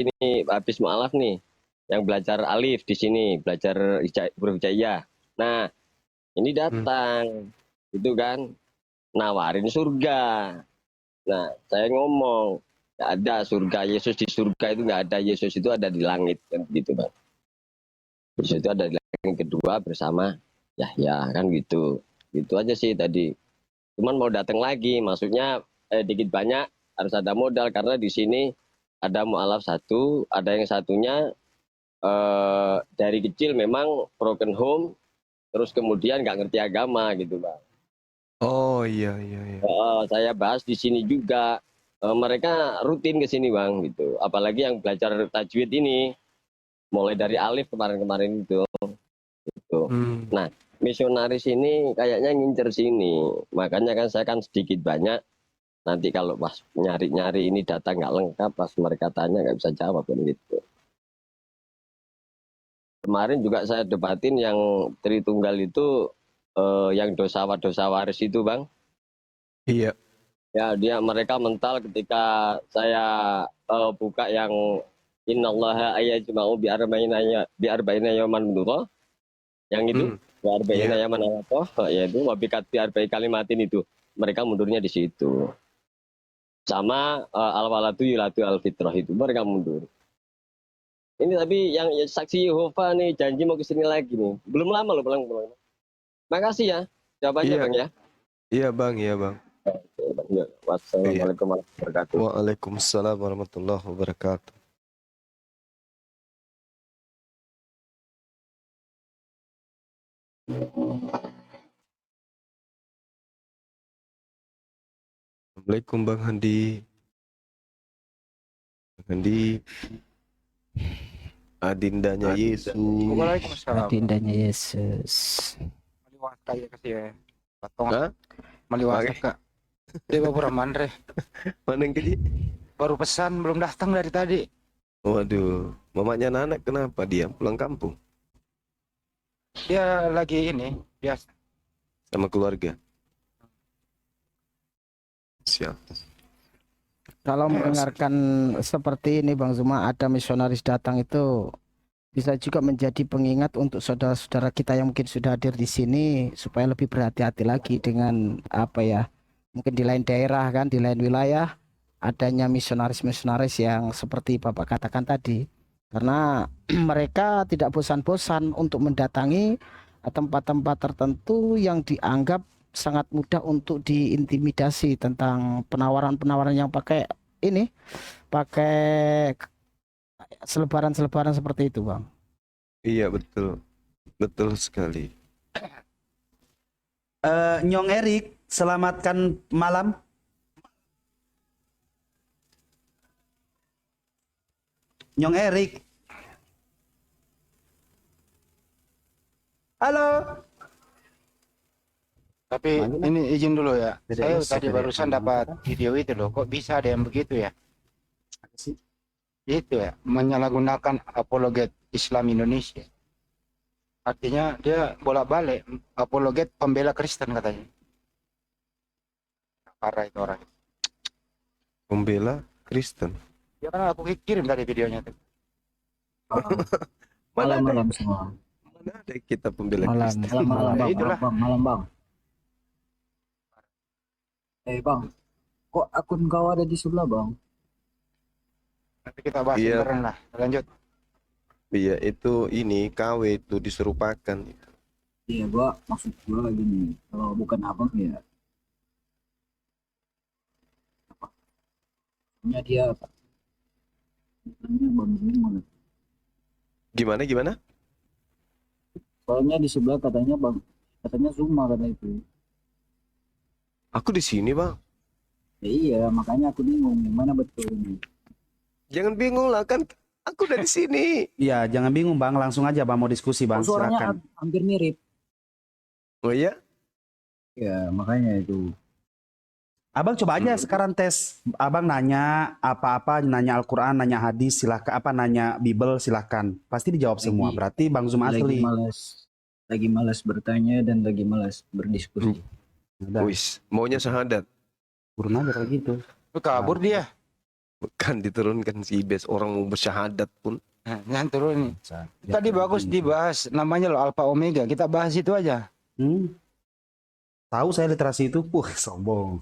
ini habis mualaf nih, yang belajar alif di sini, belajar huruf hijaiyah. Nah, ini datang, gitu kan, nawarin surga. Nah, saya ngomong, nggak ada surga, Yesus di surga itu nggak ada, Yesus itu ada di langit, kan gitu Bang. Yesus itu ada di langit kedua bersama Yahya, kan gitu. Gitu aja sih tadi. Cuman mau datang lagi, maksudnya dikit banyak harus ada modal karena di sini ada mualaf satu, ada yang satunya dari kecil memang broken home, terus kemudian nggak ngerti agama gitu Bang. Oh iya. Saya bahas di sini juga, mereka rutin ke sini Bang gitu. Apalagi yang belajar tajwid ini, mulai dari alif kemarin-kemarin itu. Gitu. Nah, misionaris ini kayaknya ngincer sini, makanya kan saya kan sedikit banyak. Nanti kalau pas nyari-nyari ini data nggak lengkap, pas mereka tanya nggak bisa jawab kan gitu. Kemarin juga saya debatin yang Tritunggal itu, yang dosa waris itu Bang. Iya. Ya mereka mental ketika saya buka yang innallaha ayyajma'u biarba'ina yawman minullah, yang itu biarba'ina yawman Allah, yaitu wabikat biarba'i kalimatin itu. Mereka mundurnya di situ. Sama al-waladu yuladu al-fitrah itu mereka mundur. Ini tapi yang saksi Yehova nih janji mau kesini lagi nih. Belum lama loh pulang. Makasih ya jawabannya Iya. Bang ya. Iya Bang. Wassalamualaikum warahmatullahi wabarakatuh. Waalaikumsalam warahmatullahi wabarakatuh. Assalamualaikum Bang Handi. Adindanya Yesus. Waalaikumsalam. Adindanya Yesus. Maliwasa ya kasih ya. Patong. Hah? Maliwasa Kak. Dia baru mandre. Mana yang keji? Baru pesan belum datang dari tadi. Waduh, mamanya Nanak kenapa dia pulang kampung? Dia lagi ini biasa Sama keluarga. Siap. Kalau mendengarkan seperti ini Bang Zuma, ada misionaris datang itu bisa juga menjadi pengingat untuk saudara-saudara kita yang mungkin sudah hadir di sini supaya lebih berhati-hati lagi dengan apa ya, mungkin di lain daerah kan, di lain wilayah adanya misionaris-misionaris yang seperti Bapak katakan tadi, karena mereka tidak bosan-bosan untuk mendatangi tempat-tempat tertentu yang dianggap sangat mudah untuk diintimidasi tentang penawaran-penawaran yang pakai selebaran-selebaran seperti itu Bang. Iya betul sekali. Nyong Erik, selamatkan malam. Nyong Erik. Halo. tapi ini izin dulu ya. Tidak Saya tadi barusan dapat video itu loh. Kok bisa ada yang begitu ya? Itu ya, menyalahgunakan apologet Islam Indonesia. Artinya dia bolak-balik apologet pembela Kristen katanya. Parah itu orang. Pembela Kristen. Ya kan aku kirim tadi videonya tuh. Malam-malam semua. Mana ada kita pembela Malam. Kristen? Malam bang, Itulah. malam bang. Bang, kok akun kau ada di sebelah bang? Nanti kita bahas Iya. beneran lah. Lanjut. Iya itu ini KW itu diserupakan. Iya gua maksud gua gini, kalau bukan abang ya apa? Punya dia apa? Namanya bang Zuma. Gimana? Soalnya di sebelah katanya Zuma kata itu. Aku di sini Bang. Ya, iya, makanya aku bingung mana betul ini. Jangan bingung lah kan. Aku dari sini. Iya, jangan bingung Bang, langsung aja Bang mau diskusi Bang, Suaranya silakan. hampir mirip. Oh iya? Ya makanya itu. Abang coba aja sekarang tes. Abang nanya apa-apa, nanya Al-Quran, nanya hadis, silahkan. Nanya Bible, silahkan. Pasti dijawab semua. Berarti Bang Zum asli. Lagi malas bertanya dan lagi malas berdiskusi. Udah, Wis, maunya syahadat. turun aja kalau gitu. Lu kabur dia. Bukan diturunkan si Ibes, orang mau bersyahadat pun. Nah, yang turun. Ya, Tadi bagus dibahas namanya loh Alpha Omega. Kita bahas itu aja. Tahu saya literasi itu, sombong.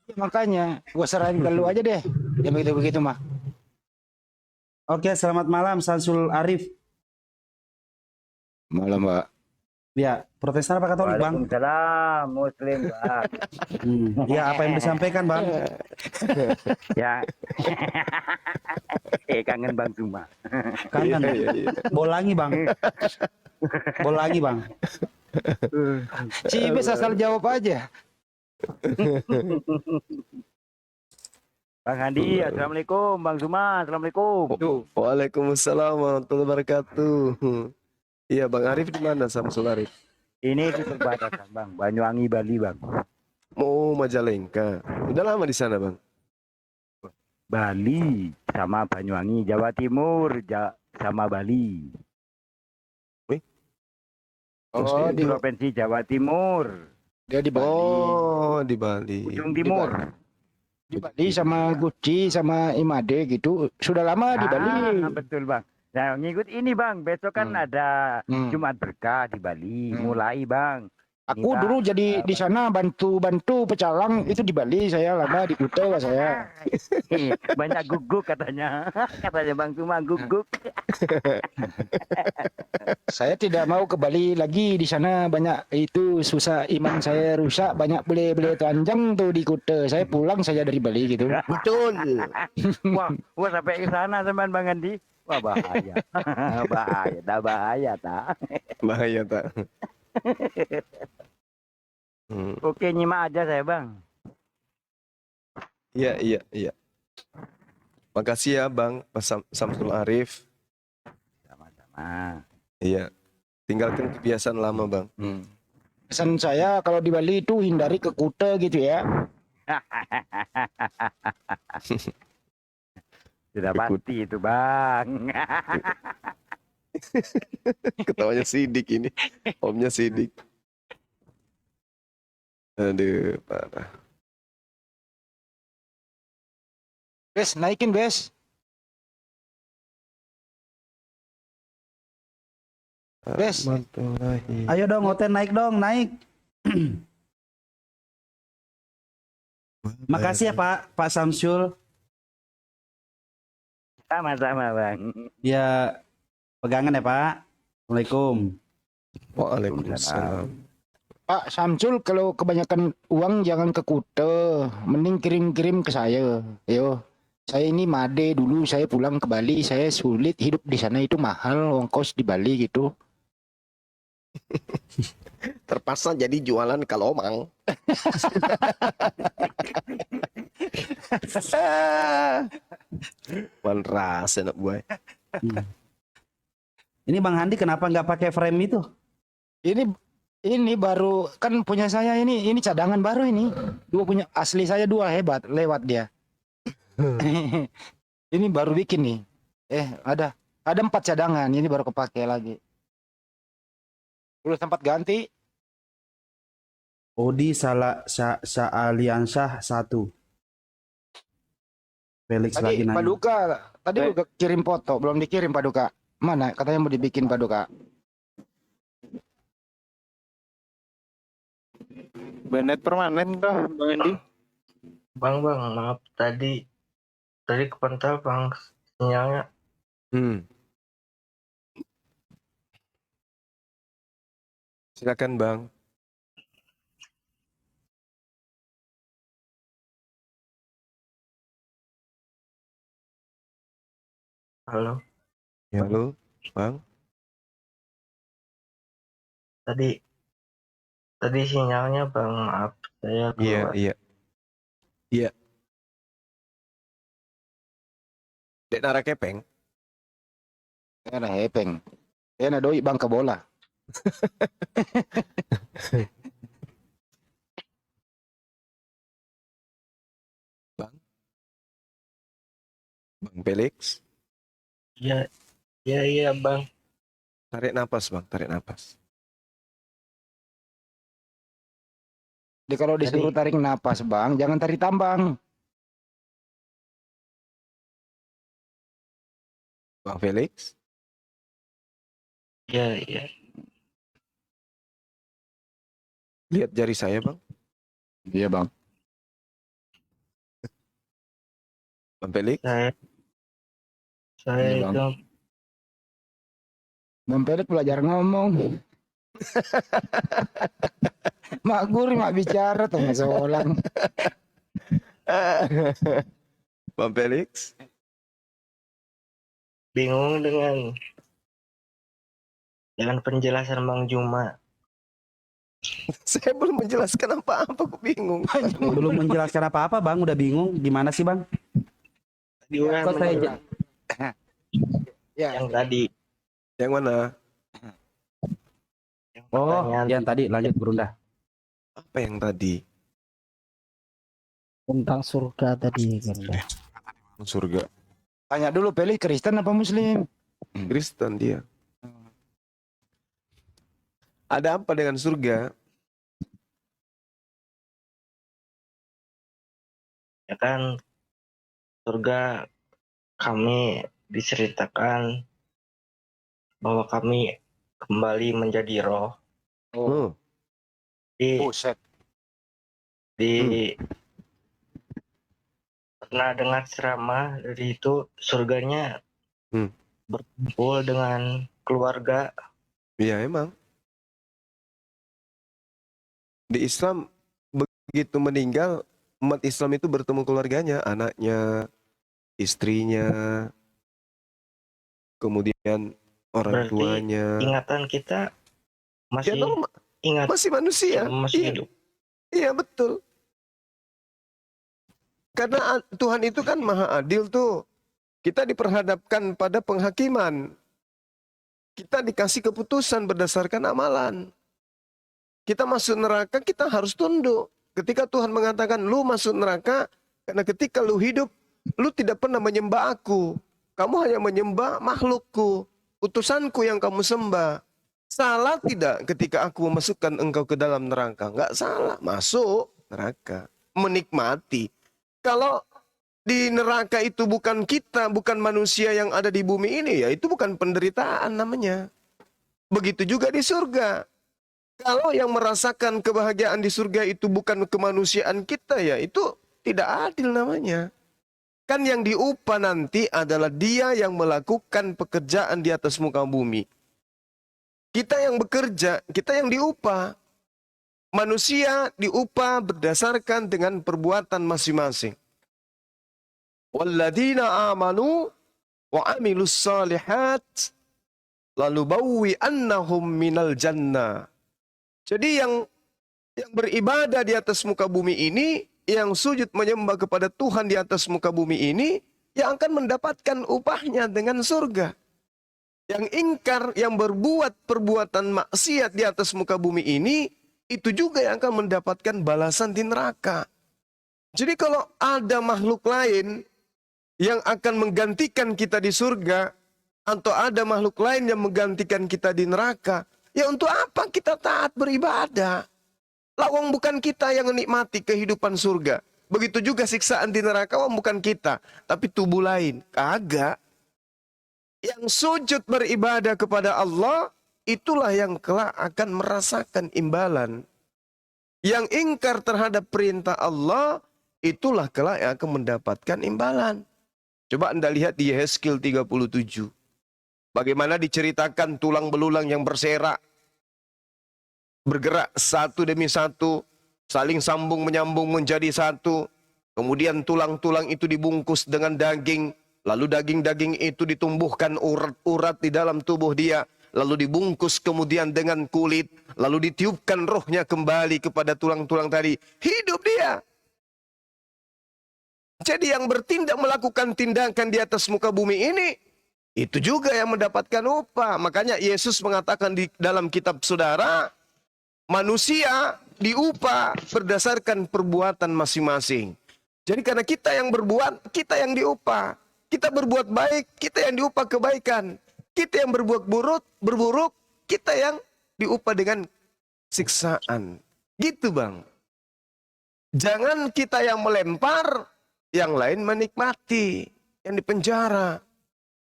Ya, makanya gua serahin ke lu aja deh. Yang begitu-begitu mah. Oke, selamat malam Samsul Arif. Malam, Pak. Ya, Protestan apa Katolik, Bang? Waalaikumsalam, Muslim, Bang. Ya, apa yang disampaikan, Bang? Ya. Kangen Bang Zuma. Kangen. Bolangi, Bang. Bolangi, Bang. Si Ibes asal jawab aja. Bang Handi, assalamualaikum. Bang Zuma, assalamualaikum. Waalaikumsalam warahmatullahi wabarakatuh. Iya, Bang Arif di mana, Samsul Arif? Ini di perbatasan, Bang. Banyuwangi, Bali, Bang. Mau Majalengka. Udah lama di sana, Bang? Bali sama Banyuwangi, Jawa Timur, sama Bali. Oh, Di Provinsi Jawa Timur, dia di Bali. Oh, di Bali. ujung timur. Di Bali sama Gucci sama Imade gitu. Sudah lama di Bali. Betul, Bang. Nah, ngikut ini, Bang. Besok kan ada Jumat Berkah di Bali. Mulai, Bang. Aku Ini, dulu Bang. jadi di sana bantu pecalang itu di Bali, saya lama di Kuta Pak, saya. Banyak guguk katanya. Katanya Bang Zuma guguk. Saya tidak mau ke Bali lagi, di sana banyak itu susah, iman saya rusak, banyak beli telanjang tuh di Kuta. Saya pulang saja dari Bali gitu. Betul. Wah sampai ke sana teman Bang Andi. Wah bahaya. bahaya tak. Bahaya tak. Oke, nyimak aja saya, Bang. Iya. Makasih ya, Bang, Pak Samsul Arif. Sama-sama. Iya. Tinggalkan kebiasaan lama, Bang. Pesan saya kalau di Bali itu hindari ke Kuta gitu ya. Sudah pasti itu, Bang. Ketawanya Sidik ini. Omnya Sidik. Aduh, parah. Bes, naikin Bes. Bes. Ayo dong, Oten naik dong, naik. Makasih ya Pak Samsul. Sama-sama, Bang. Ya, pegangan ya Pak. Assalamualaikum. Waalaikumsalam. Pak Samsul, kalau kebanyakan uang jangan ke Kuta, mending kirim-kirim ke saya. Yo, saya ini Made dulu, saya pulang ke Bali, saya sulit hidup di sana itu mahal, ongkos di Bali gitu. Terpaksa jadi jualan kalomang. Ras enak gue. Ini Bang Handi kenapa nggak pakai frame itu? Ini baru kan punya saya ini cadangan baru ini. Dua punya asli saya dua hebat lewat dia. Ini baru bikin nih. Ada 4 cadangan, ini baru kepake lagi. Belum sempat ganti. Odi Aliansyah 1. Felix lagi Tadi nanya. Paduka, tadi udah kirim foto, belum dikirim Paduka. Mana? Katanya mau dibikin Paduka. Banet permanen kah, Bang Andi? Bang, maaf tadi kepental Bang sinyalnya. Silakan, Bang. Halo. Halo, Bang. Tadi sinyalnya Bang, maaf saya keluar. Iya. Dek nara kepeng. Ada hepeng. Ada doi bang ke bola. Bang Felix. Iya Bang. Tarik napas, Bang. Tarik napas. Kalau disuruh tarik napas bang, jangan tarik tambang. Bang Felix. Iya, iya. Lihat jari saya, Bang. Iya bang. Bang Felix. Saya Iya, Bang. itu Bang Pelet belajar ngomong. Mak guri mak bicara tengah seolang. Bang Felix. bingung dengan penjelasan Bang Juma. Saya belum menjelaskan apa-apa, kok bingung. Belum menjelaskan apa-apa, Bang. Udah bingung. Gimana sih, Bang? Tadi udah Kok saya menjelaskan Ya. yang tadi. Yang mana? Yang Oh, pertanyaan yang tadi lanjut Berunda. Apa yang tadi? Tentang surga tadi kan. Surga. Tanya dulu Pelet Kristen apa Muslim? Kristen dia. Ada apa dengan surga? ya kan surga kami diceritakan bahwa kami kembali menjadi roh. Oh. Buset. Pernah dengar ceramah dari itu surganya berkumpul dengan keluarga. Iya emang. Di Islam begitu meninggal, umat Islam itu bertemu keluarganya, anaknya, istrinya, kemudian orang Berarti tuanya. ingatan kita masih Ya, dong, ingat masih manusia. masih Iya. hidup. Iya betul. Karena Tuhan itu kan maha adil tuh. Kita diperhadapkan pada penghakiman. Kita dikasih keputusan berdasarkan amalan. Kita masuk neraka, kita harus tunduk. Ketika Tuhan mengatakan, lu masuk neraka, karena ketika lu hidup, lu tidak pernah menyembah aku. Kamu hanya menyembah makhlukku, utusanku yang kamu sembah. Salah tidak ketika aku memasukkan engkau ke dalam neraka? Enggak salah, masuk neraka. Menikmati. Kalau di neraka itu bukan kita, bukan manusia yang ada di bumi ini, ya itu bukan penderitaan namanya. Begitu juga di surga. Kalau yang merasakan kebahagiaan di surga itu bukan kemanusiaan kita, ya itu tidak adil namanya. Kan yang diupah nanti adalah dia yang melakukan pekerjaan di atas muka bumi. Kita yang bekerja, kita yang diupah. Manusia diupah berdasarkan dengan perbuatan masing-masing. Walladzina amanu wa amilus salihat lalu bawwi annahum minal jannah. Jadi yang beribadah di atas muka bumi ini, yang sujud menyembah kepada Tuhan di atas muka bumi ini, yang akan mendapatkan upahnya dengan surga. Yang ingkar, yang berbuat perbuatan maksiat di atas muka bumi ini, itu juga yang akan mendapatkan balasan di neraka. Jadi kalau ada makhluk lain yang akan menggantikan kita di surga, atau ada makhluk lain yang menggantikan kita di neraka, ya untuk apa kita taat beribadah? Lawang bukan kita yang menikmati kehidupan surga. Begitu juga siksaan di neraka, wong bukan kita, tapi tubuh lain. Kagak. Yang sujud beribadah kepada Allah, itulah yang kelak akan merasakan imbalan. Yang ingkar terhadap perintah Allah, itulah kelak yang akan mendapatkan imbalan. Coba Anda lihat di Yehezkiel 37. Bagaimana diceritakan tulang belulang yang berserak, bergerak satu demi satu, saling sambung menyambung menjadi satu. Kemudian tulang-tulang itu dibungkus dengan daging, lalu daging-daging itu ditumbuhkan urat-urat di dalam tubuh dia, lalu dibungkus kemudian dengan kulit, lalu ditiupkan rohnya kembali kepada tulang-tulang tadi. Hidup dia. Jadi yang bertindak melakukan tindakan di atas muka bumi ini, itu juga yang mendapatkan upah. Makanya Yesus mengatakan di dalam kitab saudara, manusia diupah berdasarkan perbuatan masing-masing. Jadi karena kita yang berbuat, kita yang diupah. Kita berbuat baik, kita yang diupah kebaikan. Kita yang berbuat buruk, kita yang diupah dengan siksaan. Gitu bang. Jangan kita yang melempar, yang lain menikmati, yang dipenjara.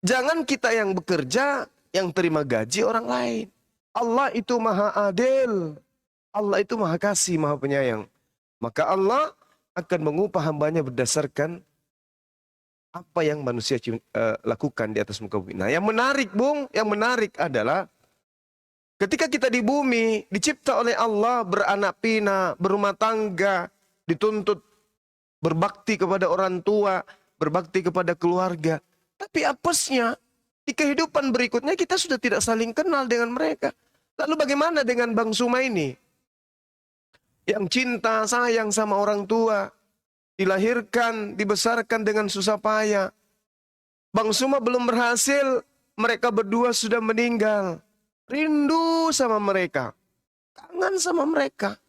Jangan kita yang bekerja, yang terima gaji orang lain. Allah itu maha adil. Allah itu maha kasih, maha penyayang. Maka Allah akan mengupah hambanya berdasarkan apa yang manusia lakukan di atas muka bumi. Nah, yang menarik, Bung, yang menarik adalah ketika kita di bumi, dicipta oleh Allah, beranak pinak, berumah tangga, dituntut berbakti kepada orang tua, berbakti kepada keluarga. Tapi apesnya, di kehidupan berikutnya kita sudah tidak saling kenal dengan mereka. Lalu bagaimana dengan Bang Suma ini? Yang cinta, sayang sama orang tua, dilahirkan, dibesarkan dengan susah payah. Bang Suma belum berhasil, mereka berdua sudah meninggal. Rindu sama mereka, kangen sama mereka.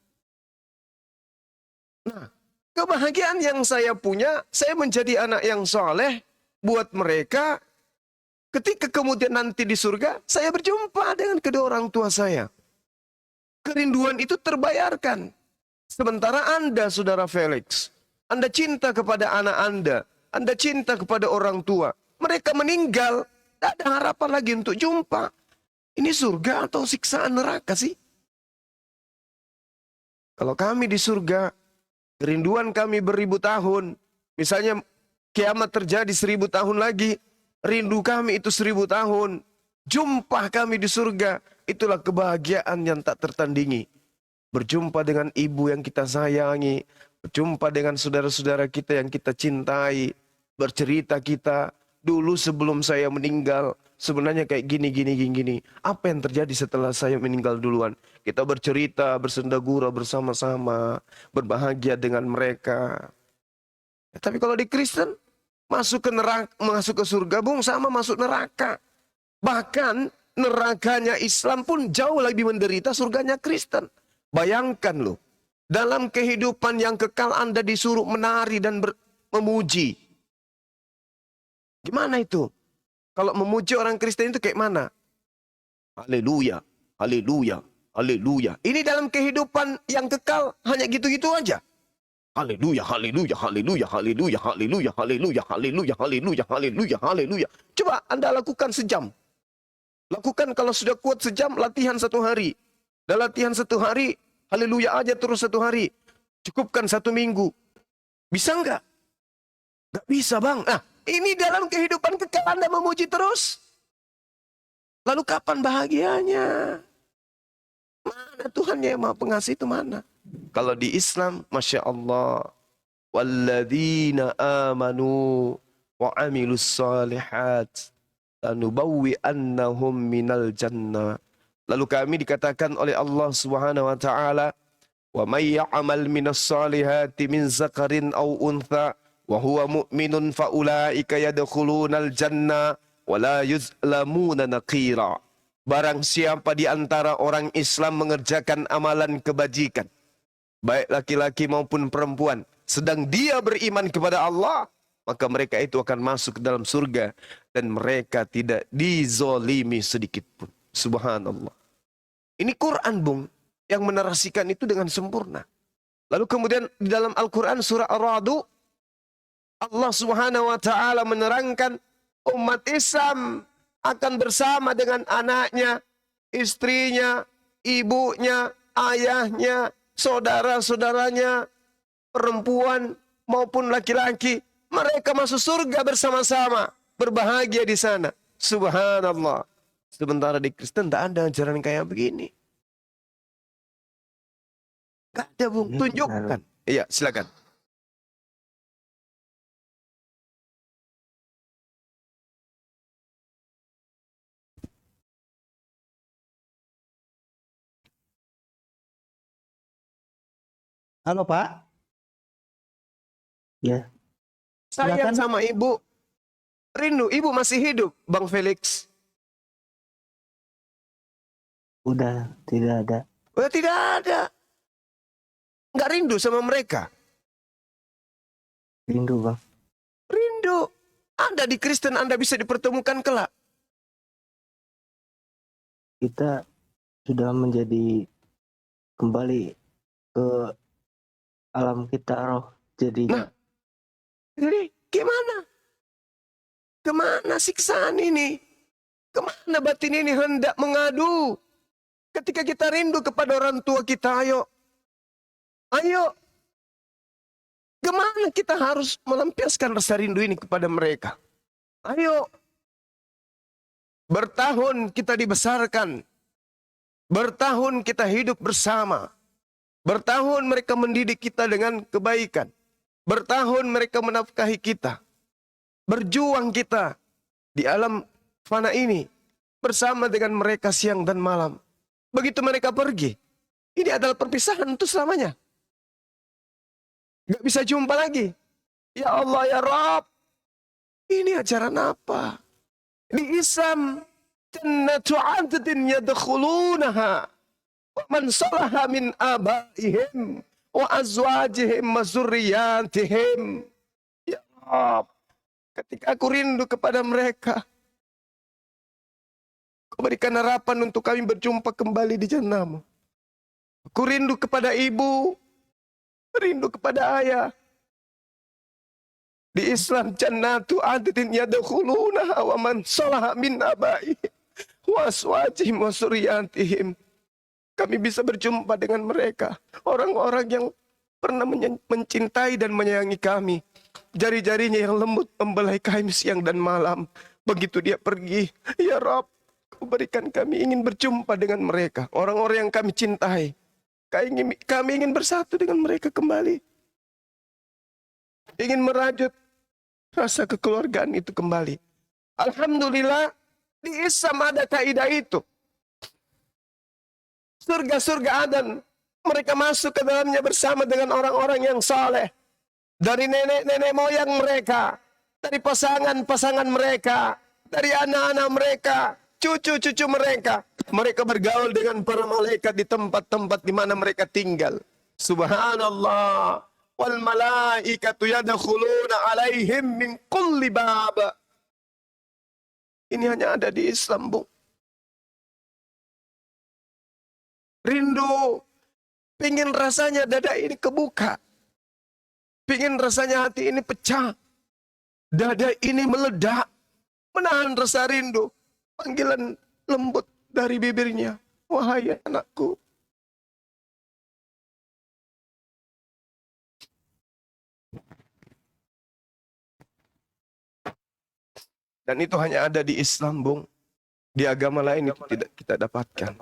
Nah, kebahagiaan yang saya punya, saya menjadi anak yang soleh buat mereka. Ketika kemudian nanti di surga, saya berjumpa dengan kedua orang tua saya. Kerinduan itu terbayarkan. Sementara Anda, Saudara Felix, Anda cinta kepada anak Anda cinta kepada orang tua. Mereka meninggal, tidak ada harapan lagi untuk jumpa. Ini surga atau siksaan neraka sih? Kalau kami di surga, kerinduan kami beribu tahun. Misalnya kiamat terjadi 1000 tahun lagi, rindu kami itu 1000 tahun. Jumpa kami di surga, itulah kebahagiaan yang tak tertandingi. Berjumpa dengan ibu yang kita sayangi, berjumpa dengan saudara-saudara kita yang kita cintai, bercerita kita, dulu sebelum saya meninggal, sebenarnya kayak gini. Apa yang terjadi setelah saya meninggal duluan? Kita bercerita, bersendagura bersama-sama, berbahagia dengan mereka. Tapi kalau di Kristen, masuk ke neraka, masuk ke surga, Bung, sama masuk neraka. Bahkan nerakanya Islam pun jauh lebih menderita surganya Kristen. Bayangkan loh, dalam kehidupan yang kekal Anda disuruh menari dan memuji. Gimana itu? Kalau memuji orang Kristen itu kayak mana? Haleluya, haleluya, haleluya. Ini dalam kehidupan yang kekal hanya gitu-gitu aja. Haleluya, haleluya, haleluya, haleluya, haleluya, haleluya, haleluya, haleluya, haleluya, haleluya. Coba Anda lakukan sejam. Lakukan kalau sudah kuat sejam, latihan 1 hari. Dan latihan 1 hari, haleluya aja terus 1 hari. Cukupkan 1 minggu. Bisa nggak? Nggak bisa, Bang. Nah, ini dalam kehidupan kekal Anda memuji terus. Lalu kapan bahagianya? Mana Tuhan yang Maha Pengasih itu mana? Kalau di Islam, Masya Allah. Walladzina amanu wa amilus salihat lanubawwi'annahum minal jannah. Lalu kami dikatakan oleh Allah Subhanahu wa taala, "Wa may ya'mal minas salihati min zakarin aw untha wa huwa mu'minun fa ulaika yadkhulunal jannah wa la yuzlamuna naqira." Barang siapa di antara orang Islam mengerjakan amalan kebajikan, baik laki-laki maupun perempuan, sedang dia beriman kepada Allah, maka mereka itu akan masuk ke dalam surga dan mereka tidak dizolimi sedikit pun. Subhanallah. Ini Quran, Bung, yang menarasikan itu dengan sempurna. Lalu kemudian di dalam Al-Quran surah Ar-Ra'd, Allah Subhanahu wa taala menerangkan umat Islam akan bersama dengan anaknya, istrinya, ibunya, ayahnya, saudara-saudaranya, perempuan maupun laki-laki. Mereka masuk surga bersama-sama, berbahagia di sana. Subhanallah. Sementara di Kristen tidak ada ajaran kayak begini. Gak ada, Bung. Tunjukkan. Iya, silakan. Halo Pak. Ya. Sayang sama ibu. Rindu, ibu masih hidup, Bang Felix. Udah tidak ada. Udah tidak ada. Nggak rindu sama mereka. Rindu, Bang. Rindu. Anda di Kristen, Anda bisa dipertemukan kelak. Kita sudah menjadi kembali ke alam kita roh. Jadi Nah, jadi gimana? Kemana siksaan ini? Kemana batin ini hendak mengadu? Ketika kita rindu kepada orang tua kita, ayo. Ayo. Kemana kita harus melampiaskan rasa rindu ini kepada mereka? Ayo. Bertahun kita dibesarkan. Bertahun kita hidup bersama. Bertahun mereka mendidik kita dengan kebaikan. Bertahun mereka menafkahi kita. Berjuang kita di alam fana ini bersama dengan mereka siang dan malam. Begitu mereka pergi, ini adalah perpisahan untuk selamanya. Gak bisa jumpa lagi. Ya Allah ya Rabb, ini ajaran apa? Di Islam, jannatu adnin yadkhulunaha wa man salaha min abaihim wa azwajihim wa zurriyatihim. Ya Rabb, ketika aku rindu kepada mereka, Kau berikan harapan untuk kami berjumpa kembali di jannah-Mu. Aku rindu kepada ibu, rindu kepada ayah. Di Islam, jannatu adnin yadkhulunaha wa man salaha min abaihim wa azwajihim wa zurriyatihim. Kami bisa berjumpa dengan mereka, orang-orang yang pernah mencintai dan menyayangi kami. Jari-jarinya yang lembut membelai kami siang dan malam. Begitu dia pergi, ya Rabb, Kau berikan kami ingin berjumpa dengan mereka, orang-orang yang kami cintai. Kami ingin bersatu dengan mereka kembali. Ingin merajut rasa kekeluargaan itu kembali. Alhamdulillah, di Islam ada kaidah itu. Surga-surga Aden, mereka masuk ke dalamnya bersama dengan orang-orang yang saleh. Dari nenek-nenek moyang mereka, dari pasangan-pasangan mereka, dari anak-anak mereka, cucu-cucu mereka. Mereka bergaul dengan para malaikat di tempat-tempat di mana mereka tinggal. Subhanallah. Wal malaikatu yadkhuluna alaihim min kulli bab. Ini hanya ada di Islam, Bu. Rindu, pingin rasanya dada ini kebuka. Pingin rasanya hati ini pecah. Dada ini meledak. Menahan rasa rindu. Panggilan lembut dari bibirnya. Wahai anakku. Dan itu hanya ada di Islam, Bung. Di agama lain itu tidak kita dapatkan.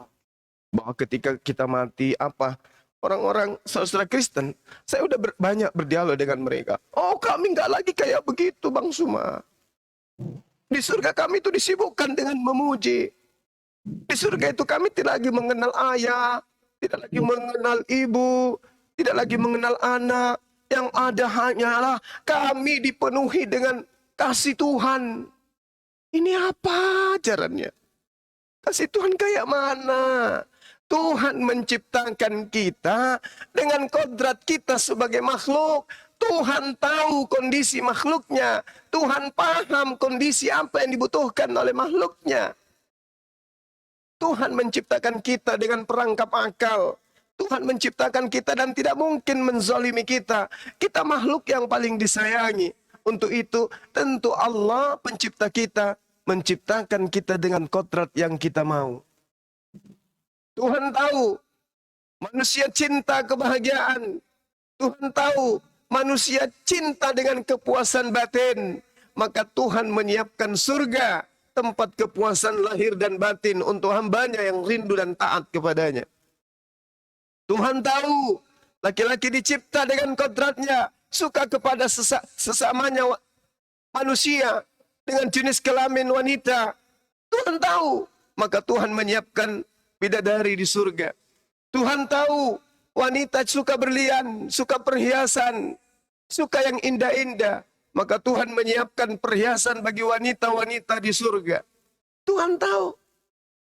Bahwa ketika kita mati, apa? Orang-orang saudara Kristen, saya udah banyak berdialog dengan mereka. Oh, kami nggak lagi kayak begitu, Bang Suma. Di surga kami itu disibukkan dengan memuji. Di surga itu kami tidak lagi mengenal ayah, tidak lagi mengenal ibu, tidak lagi mengenal anak. Yang ada hanyalah kami dipenuhi dengan kasih Tuhan. Ini apa ajarannya? Kasih Tuhan kayak mana? Tuhan menciptakan kita dengan kodrat kita sebagai makhluk. Tuhan tahu kondisi makhluknya. Tuhan paham kondisi apa yang dibutuhkan oleh makhluknya. Tuhan menciptakan kita dengan perangkap akal. Tuhan menciptakan kita dan tidak mungkin menzalimi kita. Kita makhluk yang paling disayangi. Untuk itu tentu Allah pencipta kita menciptakan kita dengan kodrat yang kita mau. Tuhan tahu manusia cinta kebahagiaan. Tuhan tahu manusia cinta dengan kepuasan batin. Maka Tuhan menyiapkan surga, tempat kepuasan lahir dan batin untuk hambanya yang rindu dan taat kepadanya. Tuhan tahu laki-laki dicipta dengan kodratnya, suka kepada sesamanya manusia dengan jenis kelamin wanita. Tuhan tahu, maka Tuhan menyiapkan bidadari di surga. Tuhan tahu wanita suka berlian, suka perhiasan, suka yang indah-indah. Maka Tuhan menyiapkan perhiasan bagi wanita-wanita di surga. Tuhan tahu.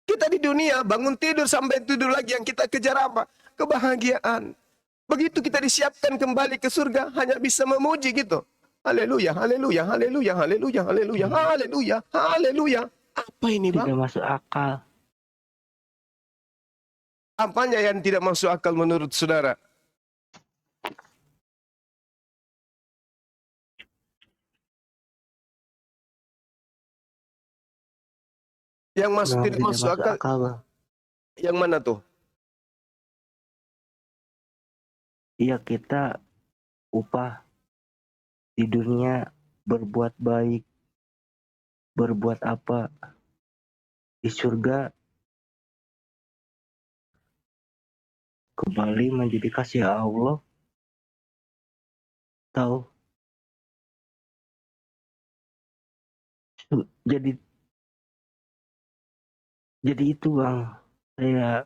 Kita di dunia bangun tidur sampai tidur lagi, yang kita kejar apa? Kebahagiaan. Begitu kita disiapkan kembali ke surga, hanya bisa memuji gitu. Haleluya, haleluya, haleluya, haleluya, haleluya, haleluya, haleluya. Apa ini, Bang? Tidak masuk akal. Apanya yang tidak masuk akal menurut saudara? Yang Memang tidak tidak masuk masuk akal, akal, Bang. yang mana tuh? Iya, kita upah di dunia berbuat baik, berbuat apa. Di surga kembali menjadi kasih Allah. Tahu? Jadi itu, Bang. Saya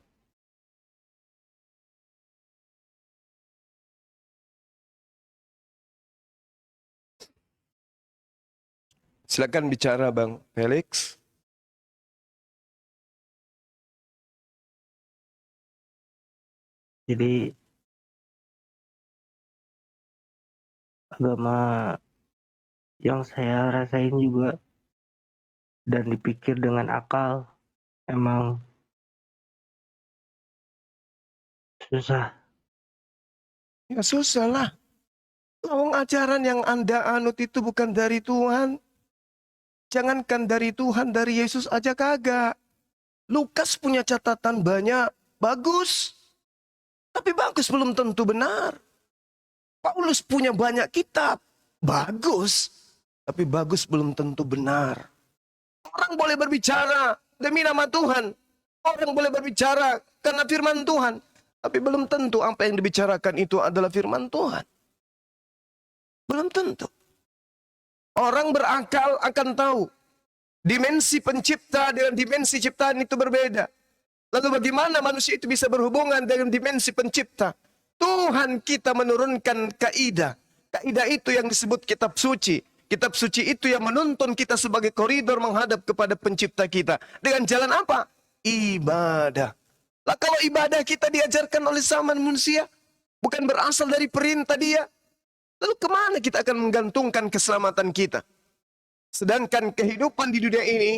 Silakan bicara Bang Felix. jadi agama yang saya rasain juga dan dipikir dengan akal emang susah. Ya susah lah. Lawang ajaran yang Anda anut itu bukan dari Tuhan. Jangankan dari Tuhan, dari Yesus aja kagak. Lukas punya catatan banyak, bagus. Tapi bagus belum tentu benar. Paulus punya banyak kitab, bagus. Tapi bagus belum tentu benar. Orang boleh berbicara demi nama Tuhan. Orang boleh berbicara karena firman Tuhan. Tapi belum tentu apa yang dibicarakan itu adalah firman Tuhan. Belum tentu. Orang berakal akan tahu dimensi pencipta dengan dimensi ciptaan itu berbeda. Lalu bagaimana manusia itu bisa berhubungan dengan dimensi pencipta? Tuhan kita menurunkan kaidah. Kaidah itu yang disebut kitab suci. Kitab suci itu yang menuntun kita sebagai koridor menghadap kepada pencipta kita. Dengan jalan apa? Ibadah. Lah kalau ibadah kita diajarkan oleh sama manusia, bukan berasal dari perintah dia, lalu kemana kita akan menggantungkan keselamatan kita? Sedangkan kehidupan di dunia ini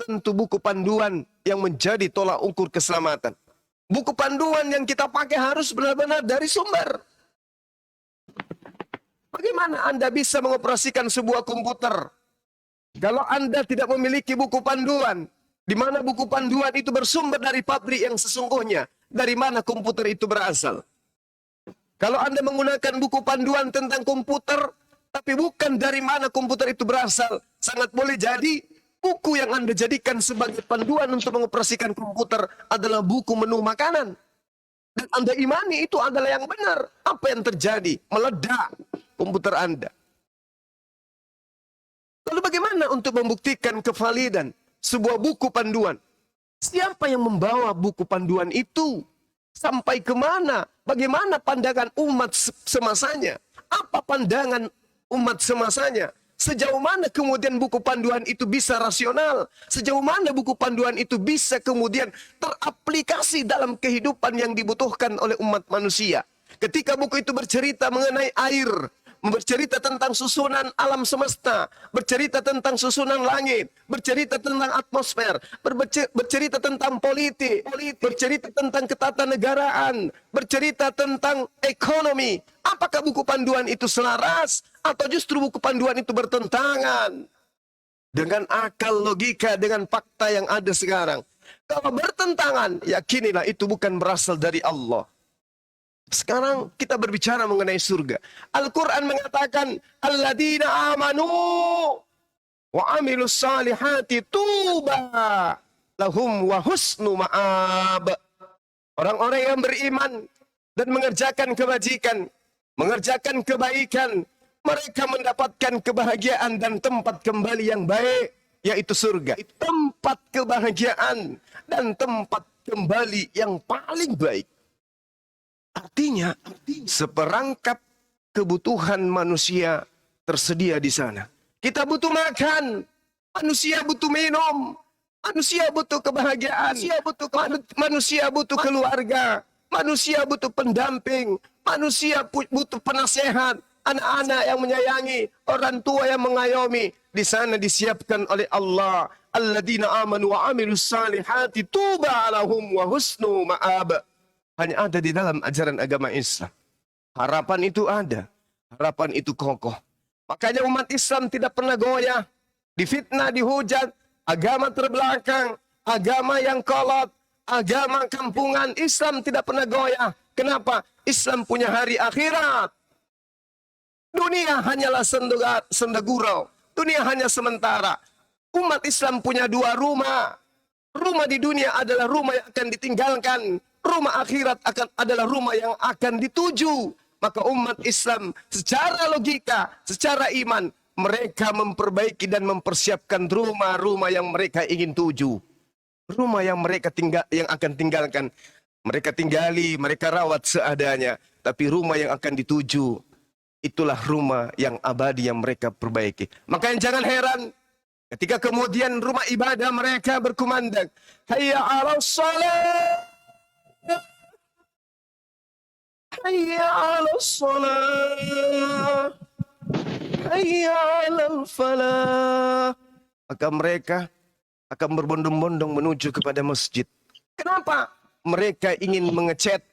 tentu buku panduan yang menjadi tolak ukur keselamatan. Buku panduan yang kita pakai harus benar-benar dari sumber. Bagaimana Anda bisa mengoperasikan sebuah komputer kalau Anda tidak memiliki buku panduan? Di mana buku panduan itu bersumber dari pabrik yang sesungguhnya. Dari mana komputer itu berasal? Kalau Anda menggunakan buku panduan tentang komputer, tapi bukan dari mana komputer itu berasal, sangat boleh jadi buku yang Anda jadikan sebagai panduan untuk mengoperasikan komputer adalah buku menu makanan. Dan Anda imani itu adalah yang benar. Apa yang terjadi? Meledak komputer Anda. Lalu bagaimana untuk membuktikan kevalidan sebuah buku panduan? Siapa yang membawa buku panduan itu? Sampai kemana? Bagaimana pandangan umat semasanya? Apa pandangan umat semasanya? Sejauh mana kemudian buku panduan itu bisa rasional? Sejauh mana buku panduan itu bisa kemudian teraplikasi dalam kehidupan yang dibutuhkan oleh umat manusia? Ketika buku itu bercerita mengenai air, bercerita tentang susunan alam semesta, bercerita tentang susunan langit, bercerita tentang atmosfer, bercerita tentang politik, bercerita tentang ketatanegaraan, bercerita tentang ekonomi. Apakah buku panduan itu selaras atau justru buku panduan itu bertentangan dengan akal, logika, dengan fakta yang ada sekarang? Kalau bertentangan, yakinilah itu bukan berasal dari Allah. Sekarang kita berbicara mengenai surga. Al-Quran mengatakan, alladzina amanu wa amilus salihati tuba lahum wa husnu ma'ab. Orang-orang yang beriman dan mengerjakan kebajikan, mengerjakan kebaikan, mereka mendapatkan kebahagiaan dan tempat kembali yang baik, yaitu surga. Tempat kebahagiaan dan tempat kembali yang paling baik. Artinya, seperangkap kebutuhan manusia tersedia di sana. Kita butuh makan, manusia butuh minum, manusia butuh kebahagiaan, manusia butuh keluarga, manusia butuh pendamping, manusia butuh penasehat, anak-anak yang menyayangi, orang tua yang mengayomi. Di sana disiapkan oleh Allah, alladzina amanu wa amilus salihati tuba lahum wa husnu ma'ab. Hanya ada di dalam ajaran agama Islam. Harapan itu ada. Harapan itu kokoh. Makanya umat Islam tidak pernah goyah. Difitnah, dihujat. Agama terbelakang. agama yang kolot, agama kampungan. Islam tidak pernah goyah. Kenapa? Islam punya hari akhirat. Dunia hanyalah senda gurau. Dunia hanya sementara. Umat Islam punya dua rumah. Rumah di dunia adalah rumah yang akan ditinggalkan. Rumah akhirat adalah rumah yang akan dituju. Maka umat Islam secara logika, secara iman, mereka memperbaiki dan mempersiapkan rumah-rumah yang mereka ingin tuju. Rumah yang mereka yang akan tinggalkan. Mereka tinggali, mereka rawat seadanya. Tapi rumah yang akan dituju, itulah rumah yang abadi yang mereka perbaiki. Maka jangan heran ketika kemudian rumah ibadah mereka berkumandang, hayya 'alas shalah, hayya 'alas shalah, hayya 'alal falah. Maka mereka akan berbondong-bondong menuju kepada masjid. Kenapa? Mereka ingin mengecat,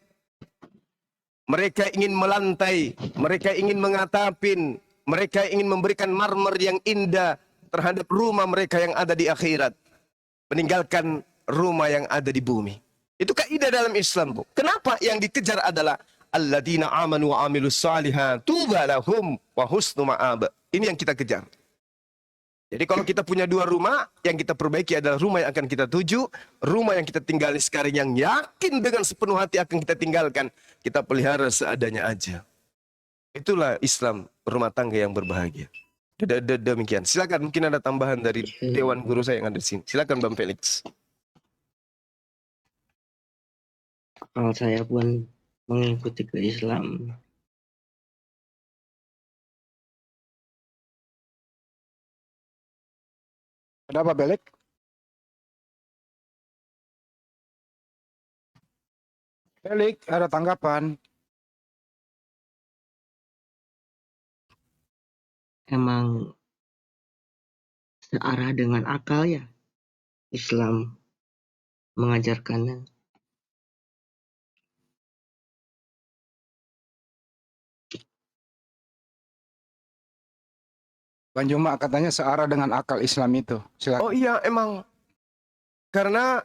mereka ingin melantai, mereka ingin mengatapin, mereka ingin memberikan marmer yang indah terhadap rumah mereka yang ada di akhirat, meninggalkan rumah yang ada di bumi. Itu kaidah dalam Islam, Bu. Kenapa yang dikejar adalah alladzina amanu wa amilus shalihat tuba lahum wa husnu ma'ab. Ini yang kita kejar. Jadi kalau kita punya dua rumah, yang kita perbaiki adalah rumah yang akan kita tuju, rumah yang kita tinggali sekarang yang yakin dengan sepenuh hati akan kita tinggalkan, kita pelihara seadanya aja. Itulah Islam rumah tangga yang berbahagia. Demikian. Silakan, mungkin ada tambahan dari dewan guru saya yang ada di sini. Silakan Bang Felix. Kalau saya pun mengikuti ke Islam. Ada apa, Belek? Belek, ada tanggapan? Emang searah dengan akal ya Islam mengajarkannya. Bang Juma katanya searah dengan akal Islam itu. Silakan. Oh iya, emang. Karena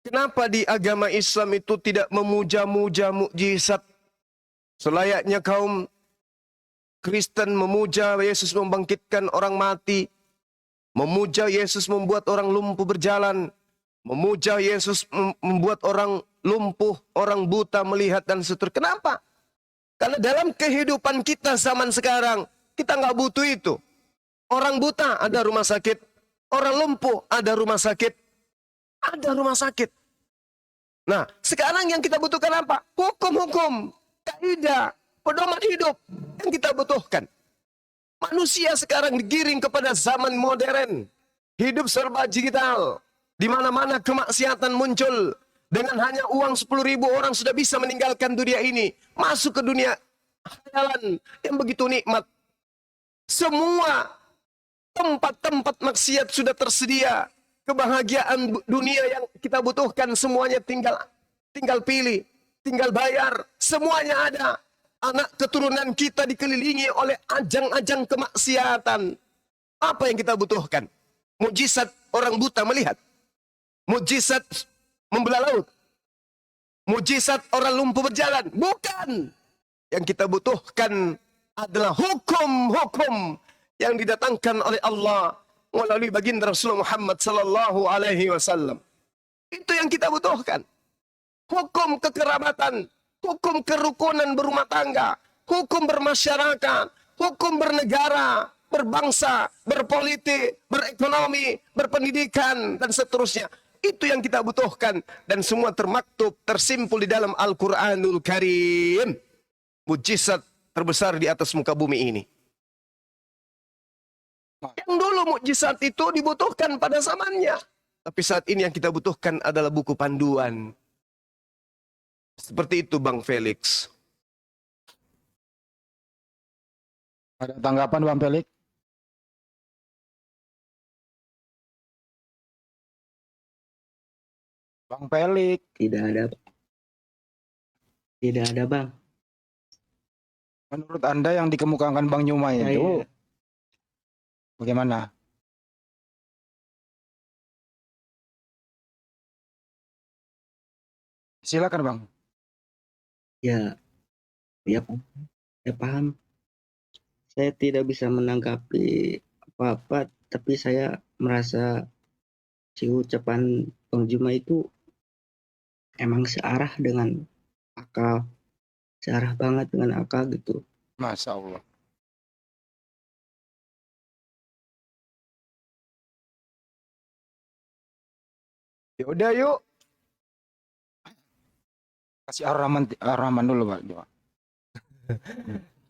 kenapa di agama Islam itu tidak memuja-muja mukjizat selayaknya kaum Kristen memuja Yesus membangkitkan orang mati, memuja Yesus membuat orang lumpuh berjalan, memuja Yesus membuat orang lumpuh, orang buta melihat dan seterusnya. Kenapa? Karena dalam kehidupan kita zaman sekarang, kita nggak butuh itu. Orang buta ada rumah sakit, orang lumpuh ada rumah sakit, ada rumah sakit. Nah, sekarang yang kita butuhkan apa? Hukum-hukum, kaidah, pedoman hidup yang kita butuhkan. Manusia sekarang digiring kepada zaman modern. Hidup serba digital. Di mana-mana kemaksiatan muncul. Dengan hanya uang 10.000 orang sudah bisa meninggalkan dunia ini. Masuk ke dunia khayalan yang begitu nikmat. Semua tempat-tempat maksiat sudah tersedia. Kebahagiaan dunia yang kita butuhkan semuanya tinggal pilih, tinggal bayar. Semuanya ada. Anak keturunan kita dikelilingi oleh ajang-ajang kemaksiatan. Apa yang kita butuhkan? Mujizat orang buta melihat. Mujizat membelah laut. Mujizat orang lumpuh berjalan. Bukan. Yang kita butuhkan adalah hukum-hukum yang didatangkan oleh Allah melalui baginda Rasulullah Muhammad sallallahu alaihi wasallam. Itu yang kita butuhkan. Hukum kekerabatan, hukum kerukunan berumah tangga, hukum bermasyarakat, hukum bernegara, berbangsa, berpolitik, berekonomi, berpendidikan, dan seterusnya. Itu yang kita butuhkan. Dan semua termaktub, tersimpul di dalam Al-Quranul Karim. Mujizat terbesar di atas muka bumi ini. Yang dulu mujizat itu dibutuhkan pada zamannya. Tapi saat ini yang kita butuhkan adalah buku panduan. Seperti itu Bang Felix. Ada tanggapan Bang Felix? Bang Felix. Tidak ada. Tidak ada, Bang. Menurut Anda yang dikemukakan Bang Nyuma itu bagaimana? Silakan Bang. Ya, ya, ya paham. Saya tidak bisa menanggapi apa-apa, tapi saya merasa si ucapan Bang Juma itu emang searah dengan akal, searah banget dengan akal gitu. Masya Allah. Ya udah yuk. Kasih Ar-Rahman dulu Pak. Coba.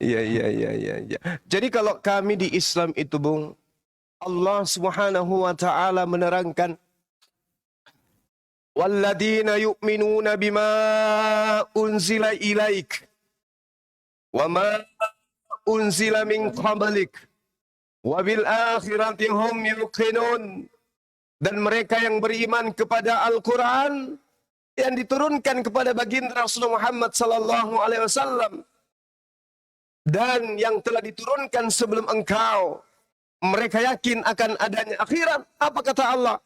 Iya. Jadi kalau kami di Islam itu, Bung, Allah Subhanahu wa taala menerangkan walladzina yu'minuna bima unzila ilaik wa ma unzila min qablik wa bil akhirati hum yuqinun. Dan mereka yang beriman kepada Al-Quran yang diturunkan kepada baginda Rasulullah Muhammad sallallahu alaihi wasallam dan yang telah diturunkan sebelum engkau, mereka yakin akan adanya akhirat. Apa kata Allah?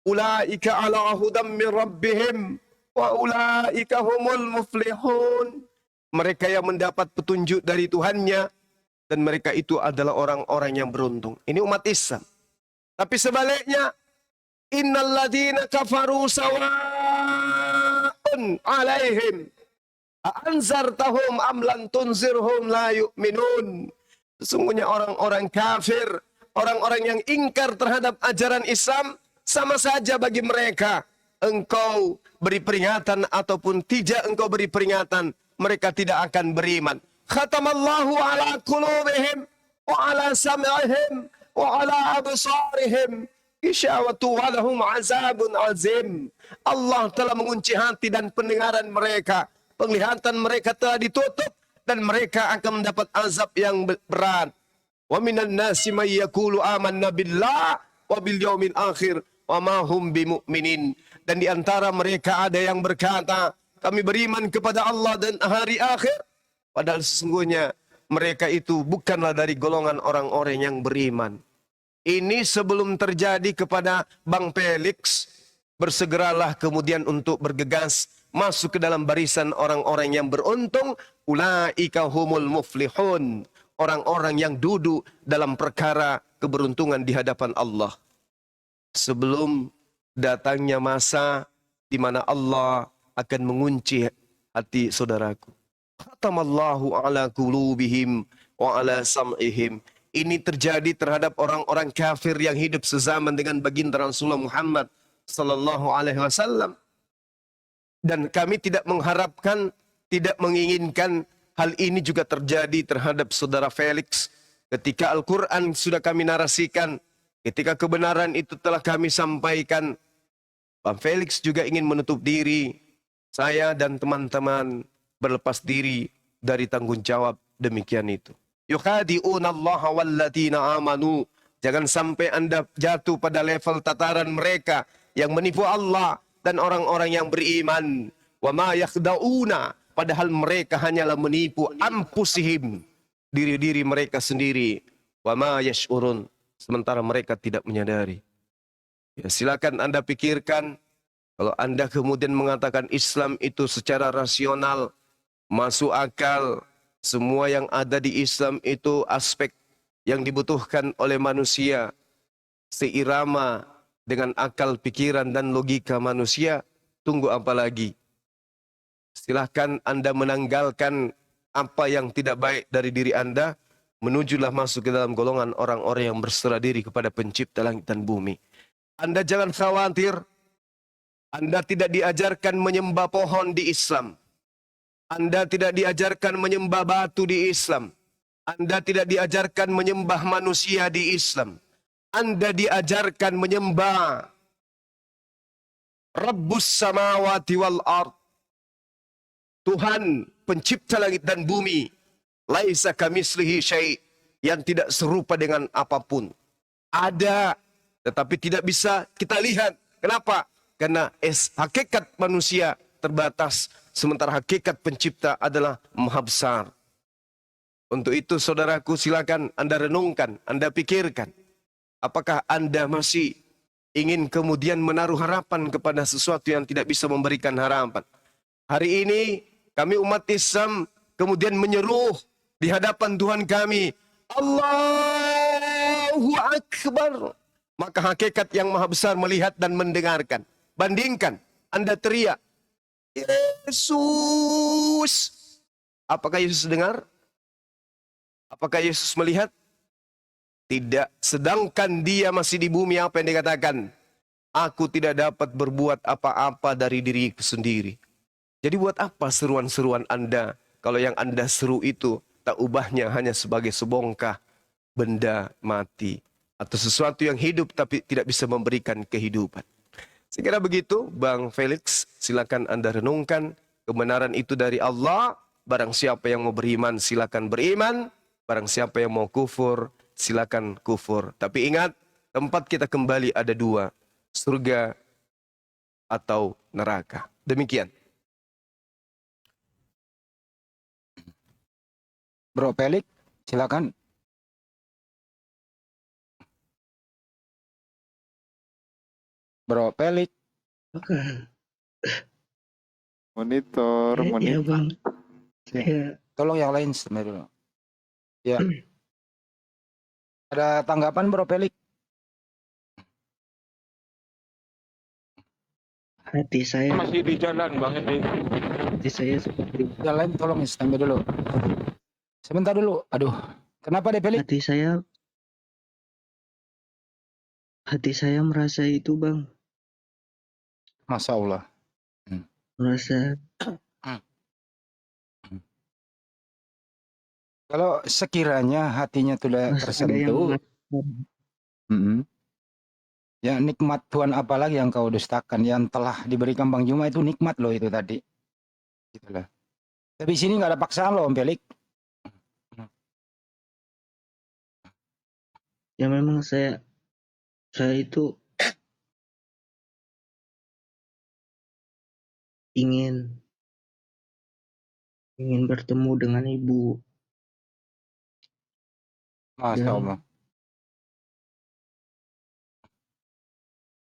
Ulaika ala hudam min rabbihim wa ulaika humul muflihun. Mereka yang mendapat petunjuk dari Tuhannya dan mereka itu adalah orang-orang yang beruntung. Ini umat Islam. Tapi sebaliknya, innal ladzina kafaru sawa'un 'alaihim anzartahum am lam tunzirhum la yu'minun. Sesungguhnya orang-orang kafir, orang-orang yang ingkar terhadap ajaran Islam, sama saja bagi mereka. Engkau beri peringatan ataupun tidak engkau beri peringatan, mereka tidak akan beriman. Khatamallahu ala qulubihim wa ala sam'ihim wa ala absarihim isyawatu wa lahum azabun azim. Allah telah mengunci hati dan pendengaran mereka. Penglihatan mereka telah ditutup dan mereka akan mendapat azab yang berat. Wa minan nasi may yaqulu amanna billah wa bil yaumil akhir wa ma hum bimumin. Dan di antara mereka ada yang berkata, kami beriman kepada Allah dan hari akhir, padahal sesungguhnya mereka itu bukanlah dari golongan orang-orang yang beriman. Ini sebelum terjadi kepada Bang Felix, bersegeralah kemudian untuk bergegas masuk ke dalam barisan orang-orang yang beruntung. Ulaika humul muflihun. Orang-orang yang duduk dalam perkara keberuntungan di hadapan Allah. Sebelum datangnya masa di mana Allah akan mengunci hati saudaraku. Khatamallahu ala qulubihim wa ala sam'ihim. Ini terjadi terhadap orang-orang kafir yang hidup sezaman dengan baginda Rasulullah Muhammad sallallahu alaihi wasallam. Dan kami tidak mengharapkan, tidak menginginkan hal ini juga terjadi terhadap saudara Felix. Ketika Al-Quran sudah kami narasikan, ketika kebenaran itu telah kami sampaikan, Bang Felix juga ingin menutup diri. Saya dan teman-teman berlepas diri dari tanggung jawab demikian itu. Yukhadi'una Allah walladzina amanu. Jangan sampai Anda jatuh pada level tataran mereka yang menipu Allah dan orang-orang yang beriman. Wa ma yakhda'una, padahal mereka hanyalah menipu anfusihim, diri-diri mereka sendiri. Wa ma yash'urun, sementara mereka tidak menyadari. Ya, silakan Anda pikirkan, kalau Anda kemudian mengatakan Islam itu secara rasional, masuk akal, semua yang ada di Islam itu aspek yang dibutuhkan oleh manusia, seirama dengan akal, pikiran, dan logika manusia, tunggu apa lagi? Silahkan Anda menanggalkan apa yang tidak baik dari diri Anda, menujulah masuk ke dalam golongan orang-orang yang berserah diri kepada pencipta langit dan bumi. Anda jangan khawatir, Anda tidak diajarkan menyembah pohon di Islam. Anda tidak diajarkan menyembah batu di Islam. Anda tidak diajarkan menyembah manusia di Islam. Anda diajarkan menyembah Rabbus samawati wal ard. Tuhan pencipta langit dan bumi. Laisa kamislihi syai', yang tidak serupa dengan apapun. Ada, tetapi tidak bisa kita lihat. Kenapa? Karena hakikat manusia terbatas, sementara hakikat pencipta adalah maha besar. Untuk itu saudaraku, silakan Anda renungkan, Anda pikirkan. Apakah Anda masih ingin kemudian menaruh harapan kepada sesuatu yang tidak bisa memberikan harapan? Hari ini kami umat Islam kemudian menyeru di hadapan Tuhan kami, Allahu Akbar. Maka hakikat yang maha besar melihat dan mendengarkan. Bandingkan, Anda teriak, Yesus. Apakah Yesus dengar? Apakah Yesus melihat? Tidak. Sedangkan dia masih di bumi, apa yang dikatakan? Aku tidak dapat berbuat apa-apa dari diriku sendiri. Jadi buat apa seruan-seruan Anda? Kalau yang Anda seru itu tak ubahnya hanya sebagai sebongkah benda mati. Atau sesuatu yang hidup tapi tidak bisa memberikan kehidupan. Sekira begitu, Bang Felix, silakan Anda renungkan. Kebenaran itu dari Allah. Barang siapa yang mau beriman, silakan beriman. Barang siapa yang mau kufur, silakan kufur. Tapi ingat, tempat kita kembali ada dua. Surga atau neraka. Demikian. Bro Pelik, silakan. Bro Pelik. Oke. Monitor, Ya monitor. bang, saya Tolong yang lain sebentar dulu. Ya. Ada tanggapan Bro Pelik? hati saya Masih di jalan Bang Edi. hati saya seperti Yang lain tolong standby dulu. Sebentar dulu. Aduh. Kenapa deh Pelik? hati saya merasa itu bang, Masya Allah. merasa Kalau sekiranya hatinya sudah merasa ada yang tersentuh, mengatakan, ya nikmat Tuhan apalagi yang kau dustakan, yang telah diberikan Bang Juma itu nikmat loh itu tadi. Gitulah. Tapi sini nggak ada paksaan loh Om Pelik. ya memang saya itu ingin bertemu dengan ibu. Masya Ya. Allah.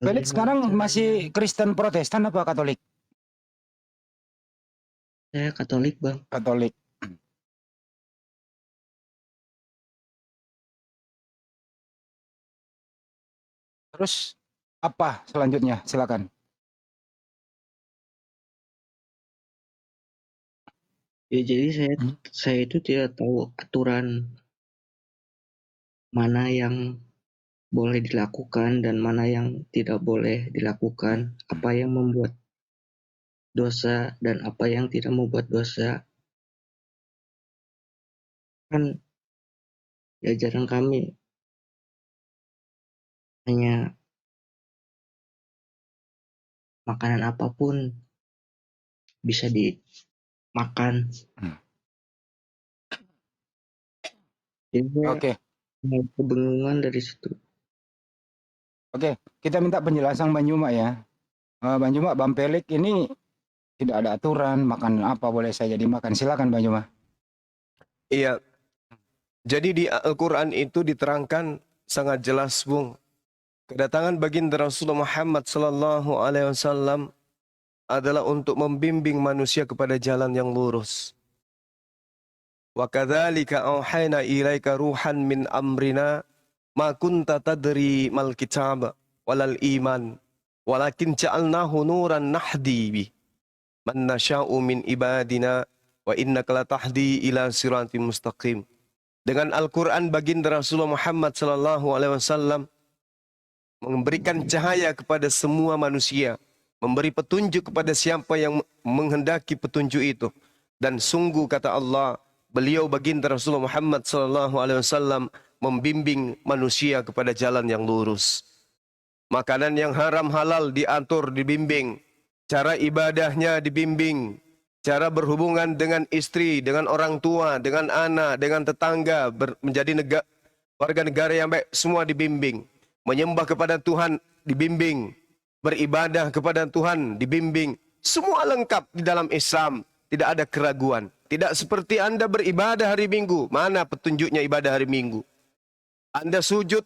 Pelik sekarang masih Kristen Protestan apa Katolik? Saya Katolik bang. Katolik. Terus apa selanjutnya? Silakan. Ya jadi saya itu tidak tahu aturan mana yang boleh dilakukan dan mana yang tidak boleh dilakukan, apa yang membuat dosa dan apa yang tidak membuat dosa. Kan di ajaran kami hanya makanan apapun bisa dimakan. Jadi saya Oke. kebingungan dari situ. Oke, kita minta penjelasan Bang Juma ya. Bang Juma, Bang Pelik ini tidak ada aturan makan apa boleh saja dimakan. Silakan Bang Juma. Iya. Jadi di Al-Quran itu diterangkan sangat jelas, Bung. Kedatangan baginda Rasulullah Muhammad sallallahu alaihi wasallam adalah untuk membimbing manusia kepada jalan yang lurus. Wa kadzalika auhayna ilaika ruhan min amrina ma kunta tadri mal kitab walal iman walakin ja'alnahu nuran nahdi bi man nasha'u min ibadina wa innaka latahdi ila siratim mustaqim. Dengan Al-Quran baginda Rasulullah Muhammad sallallahu alaihi wasallam memberikan cahaya kepada semua manusia, memberi petunjuk kepada siapa yang menghendaki petunjuk itu. Dan sungguh kata Allah, beliau baginda Rasulullah Muhammad sallallahu alaihi wasallam membimbing manusia kepada jalan yang lurus. Makanan yang haram halal diatur, dibimbing. Cara ibadahnya dibimbing. Cara berhubungan dengan istri, dengan orang tua, dengan anak, dengan tetangga, menjadi warga negara yang baik, semua dibimbing. Menyembah kepada Tuhan dibimbing. Beribadah kepada Tuhan dibimbing. Semua lengkap di dalam Islam. Tidak ada keraguan. Tidak seperti Anda beribadah hari Minggu. Mana petunjuknya ibadah hari Minggu? Anda sujud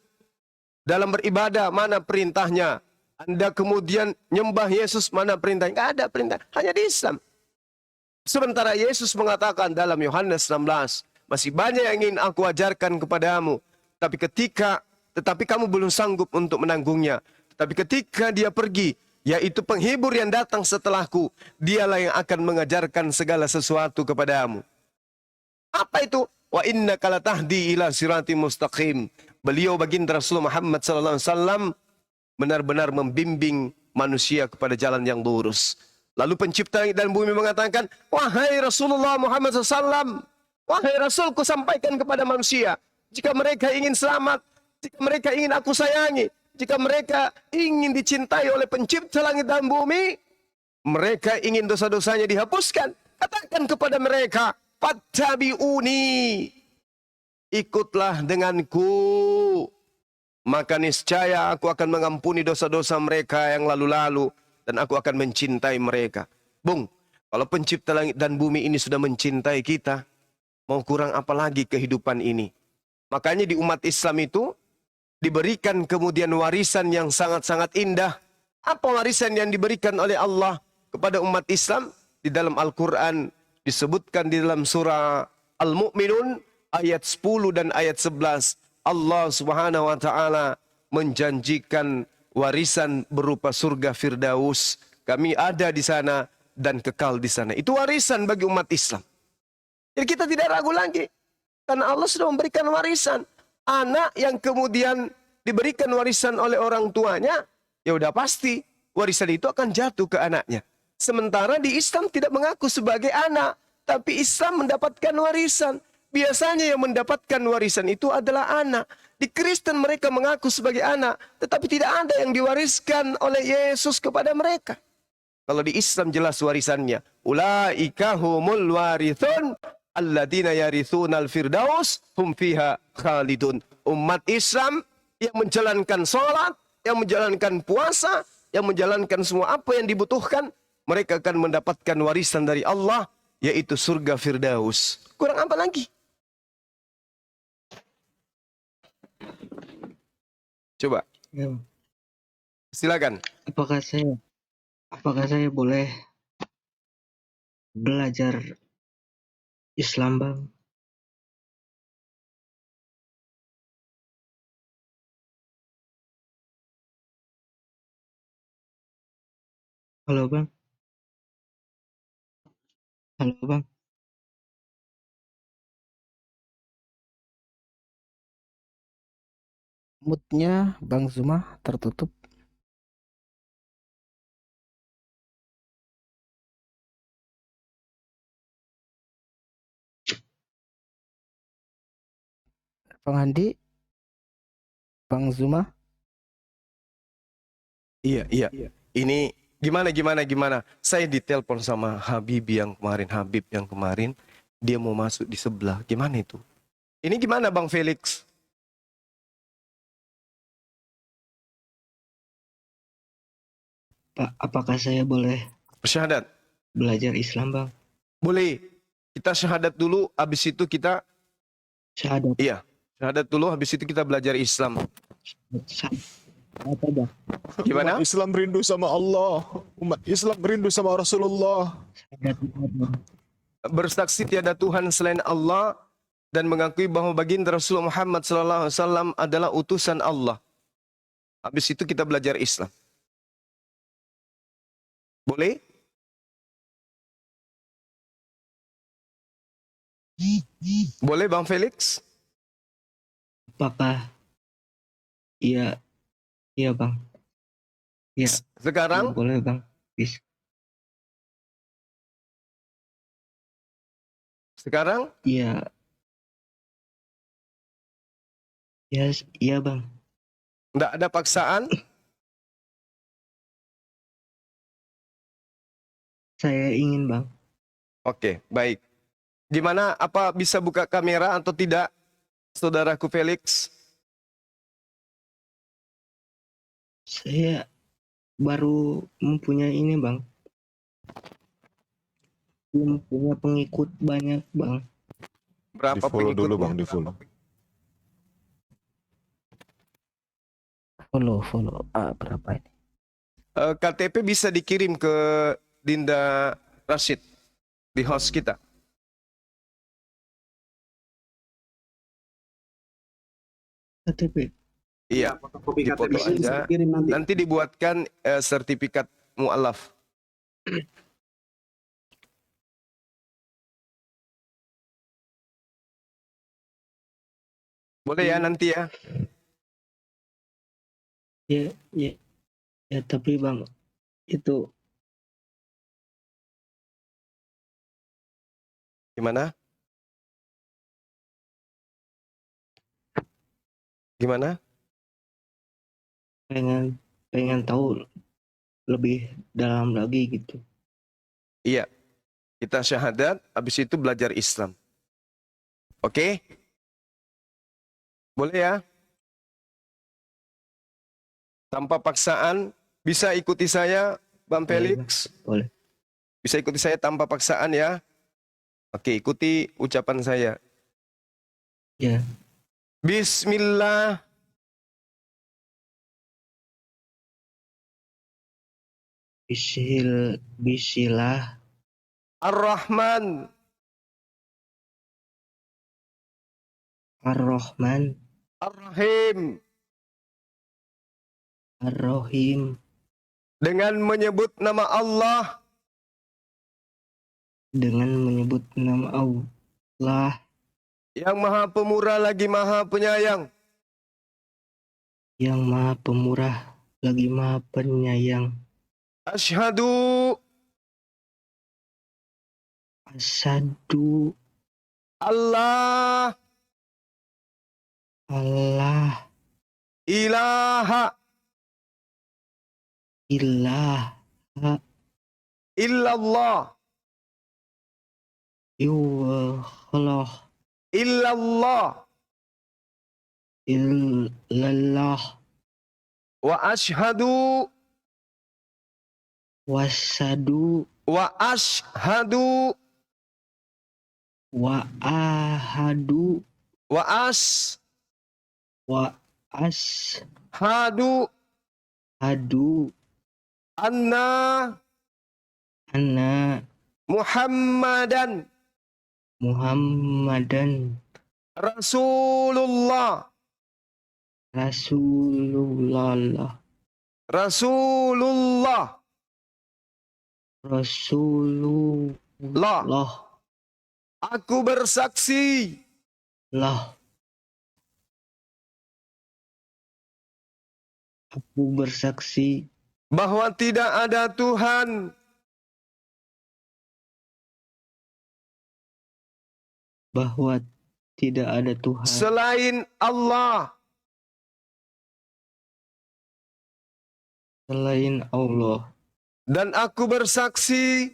dalam beribadah, mana perintahnya? Anda kemudian nyembah Yesus, mana perintahnya? Tidak ada perintah. Hanya di Islam. Sementara Yesus mengatakan dalam Yohanes 16, masih banyak yang ingin aku ajarkan kepadamu, tetapi kamu belum sanggup untuk menanggungnya. Tetapi ketika dia pergi, yaitu penghibur yang datang setelahku, dialah yang akan mengajarkan segala sesuatu kepadamu. Apa itu? Wa innaka latahdi ila siratim mustaqim. Beliau baginda Rasulullah Muhammad SAW benar-benar membimbing manusia kepada jalan yang lurus. Lalu pencipta langit dan bumi mengatakan, wahai Rasulullah Muhammad SAW, wahai Rasulku, sampaikan kepada manusia, jika mereka ingin selamat, jika mereka ingin aku sayangi, jika mereka ingin dicintai oleh pencipta langit dan bumi, mereka ingin dosa-dosanya dihapuskan, katakan kepada mereka, fattabi'uni, ikutlah denganku, maka niscaya aku akan mengampuni dosa-dosa mereka yang lalu-lalu, dan aku akan mencintai mereka. Bung, kalau pencipta langit dan bumi ini sudah mencintai kita, mau kurang apa lagi kehidupan ini? Makanya di umat Islam itu diberikan kemudian warisan yang sangat-sangat indah. Apa warisan yang diberikan oleh Allah kepada umat Islam? Di dalam Al-Quran disebutkan di dalam surah Al-Mu'minun ayat 10 dan ayat 11. Allah Subhanahu wa taala menjanjikan warisan berupa surga Firdaus. Kami ada di sana dan kekal di sana. Itu warisan bagi umat Islam. Jadi kita tidak ragu lagi. Karena Allah sudah memberikan warisan. Anak yang kemudian diberikan warisan oleh orang tuanya, ya udah pasti warisan itu akan jatuh ke anaknya. Sementara di Islam tidak mengaku sebagai anak, tapi Islam mendapatkan warisan. Biasanya yang mendapatkan warisan itu adalah anak. Di Kristen mereka mengaku sebagai anak, tetapi tidak ada yang diwariskan oleh Yesus kepada mereka. Kalau di Islam jelas warisannya. Ulaika humul warithun alladzina yarithunal firdaus hum fiha khalidun. Umat Islam yang menjalankan sholat, yang menjalankan puasa, yang menjalankan semua apa yang dibutuhkan, mereka akan mendapatkan warisan dari Allah, yaitu surga Firdaus. Kurang apa lagi? Coba. Ya. Silakan. Apakah saya boleh belajar Islam, Bang? Halo, Bang. Halo, Bang. Moodnya Bang Zuma tertutup. Bang Andi, Bang Zuma. Iya. Ini gimana? Saya ditelepon sama Habib yang kemarin, dia mau masuk di sebelah. Gimana itu? Ini gimana Bang Felix? Pak, apakah saya boleh Syahadat? belajar Islam, Bang? Boleh. Kita syahadat dulu, habis itu kita Syahadat. iya, syahadat dulu, habis itu kita belajar Islam. Apa, Bang? Gimana? Umat Islam rindu sama Allah. Umat Islam rindu sama Rasulullah. Syahadat, Bang. Bersaksi tiada Tuhan selain Allah dan mengakui bahwa baginda Rasulullah Muhammad SAW adalah utusan Allah. Habis itu kita belajar Islam. Boleh? Boleh Bang Felix? Apakah iya Bang? Iya, Sekarang? boleh, Bang. Bisa. Sekarang? Iya. Iya, Bang. Enggak ada paksaan? Saya ingin, Bang. Oke, baik. Gimana? Apa bisa buka kamera atau tidak, saudaraku Felix? Saya baru mempunyai ini, Bang. Belum punya pengikut banyak, Bang. Berapa Di-follow dulu pengikutnya? Bang, di-follow. Follow. Berapa ini? KTP bisa dikirim ke Dinda Rashid. di host kita. KTP. Iya, Fotokopi dipoto KTP ini aja. saya kirim nanti. Nanti dibuatkan sertifikat mu'alaf. Boleh ya nanti ya. Ya, tapi Bang, itu Gimana? Gimana? pengen tahu lebih dalam lagi gitu. Iya. Kita syahadat, habis itu belajar Islam. Oke? Boleh ya? Tanpa paksaan, bisa ikuti saya, Bang Felix? Boleh. Bisa ikuti saya tanpa paksaan ya? Oke, ikuti ucapan saya. Ya. Bismillah. Bismillah. Ar-Rahman. Ar-Rahman. Ar-Rahim. Ar-Rahim. Dengan menyebut nama Allah. Dengan menyebut nama Allah. Yang maha pemurah lagi maha penyayang. Yang maha pemurah lagi maha penyayang. Asyhadu. Asyhadu. Allah. Allah. Ilaha. Ilaha. Illallah. Illallah. Illallah. Illallah. Wa ashhadu. Wasadu. Wa ashhadu. Wa ahadu. Wa as. Wa as. Hadu. Hadu. Anna. Anna. Muhammadan. Muhammadan. Rasulullah. Rasulullah. Rasulullah. Rasulullah. Aku bersaksi. Aku bersaksi bahwa tidak ada Tuhan selain Allah. Dan aku bersaksi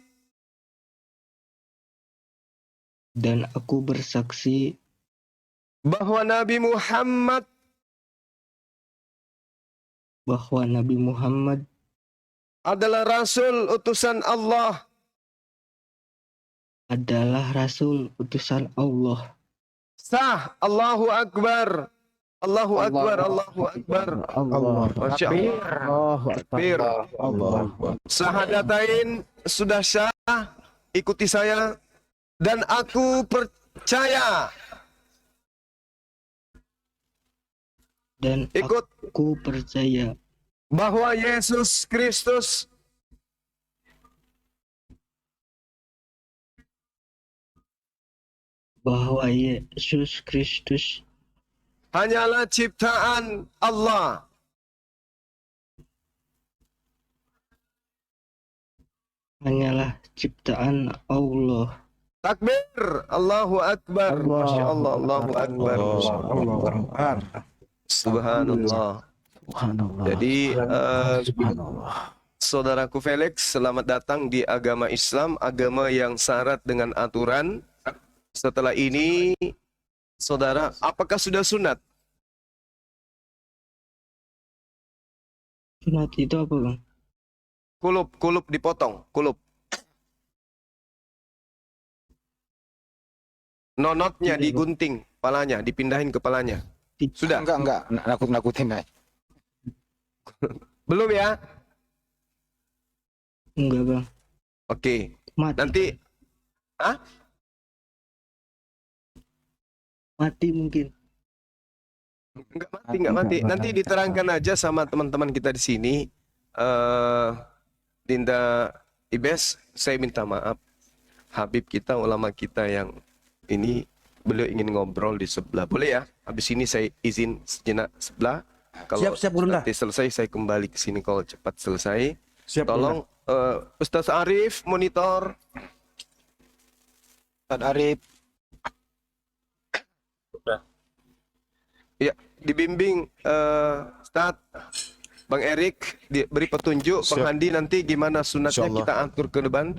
bahwa Nabi Muhammad adalah Rasul utusan Allah. Sah. Allahu Akbar. Allahu Akbar. Allahu Akbar. Masya Allah. Takbir. Sahadatain sudah sah. Ikuti saya. Dan aku percaya. Bahwa Yesus Kristus hanyalah ciptaan Allah. Takbir. Allahu Akbar. Masya Allah. Allahu Akbar. Subhanallah. Jadi saudaraku Felix, selamat datang di agama Islam, agama yang syarat dengan aturan. Setelah ini, saudara, apakah sudah sunat? Sunat itu apa, Bang? Kulup dipotong, kulup. Nonotnya digunting, kepalanya, dipindahin kepalanya. Sudah? Enggak, nakut-nakutin aja. Belum ya? Enggak, Bang. Oke. Mati. Nanti Hah? Mati mungkin. Enggak mati. Nanti diterangkan aja sama teman-teman kita di sini. Dinda Ibes, saya minta maaf. Habib kita, ulama kita yang ini, beliau ingin ngobrol di sebelah. Boleh ya? Habis ini saya izin sejenak sebelah. Kalau Siap, Gurunda. nanti selesai, saya kembali ke sini kalau cepat selesai. Siap, Tolong Ustaz Arif monitor. Ustaz Arif. Ya, dibimbing Ustaz Bang Erik beri petunjuk. Bang Handi nanti gimana sunatnya Insyaallah. kita atur ke depan.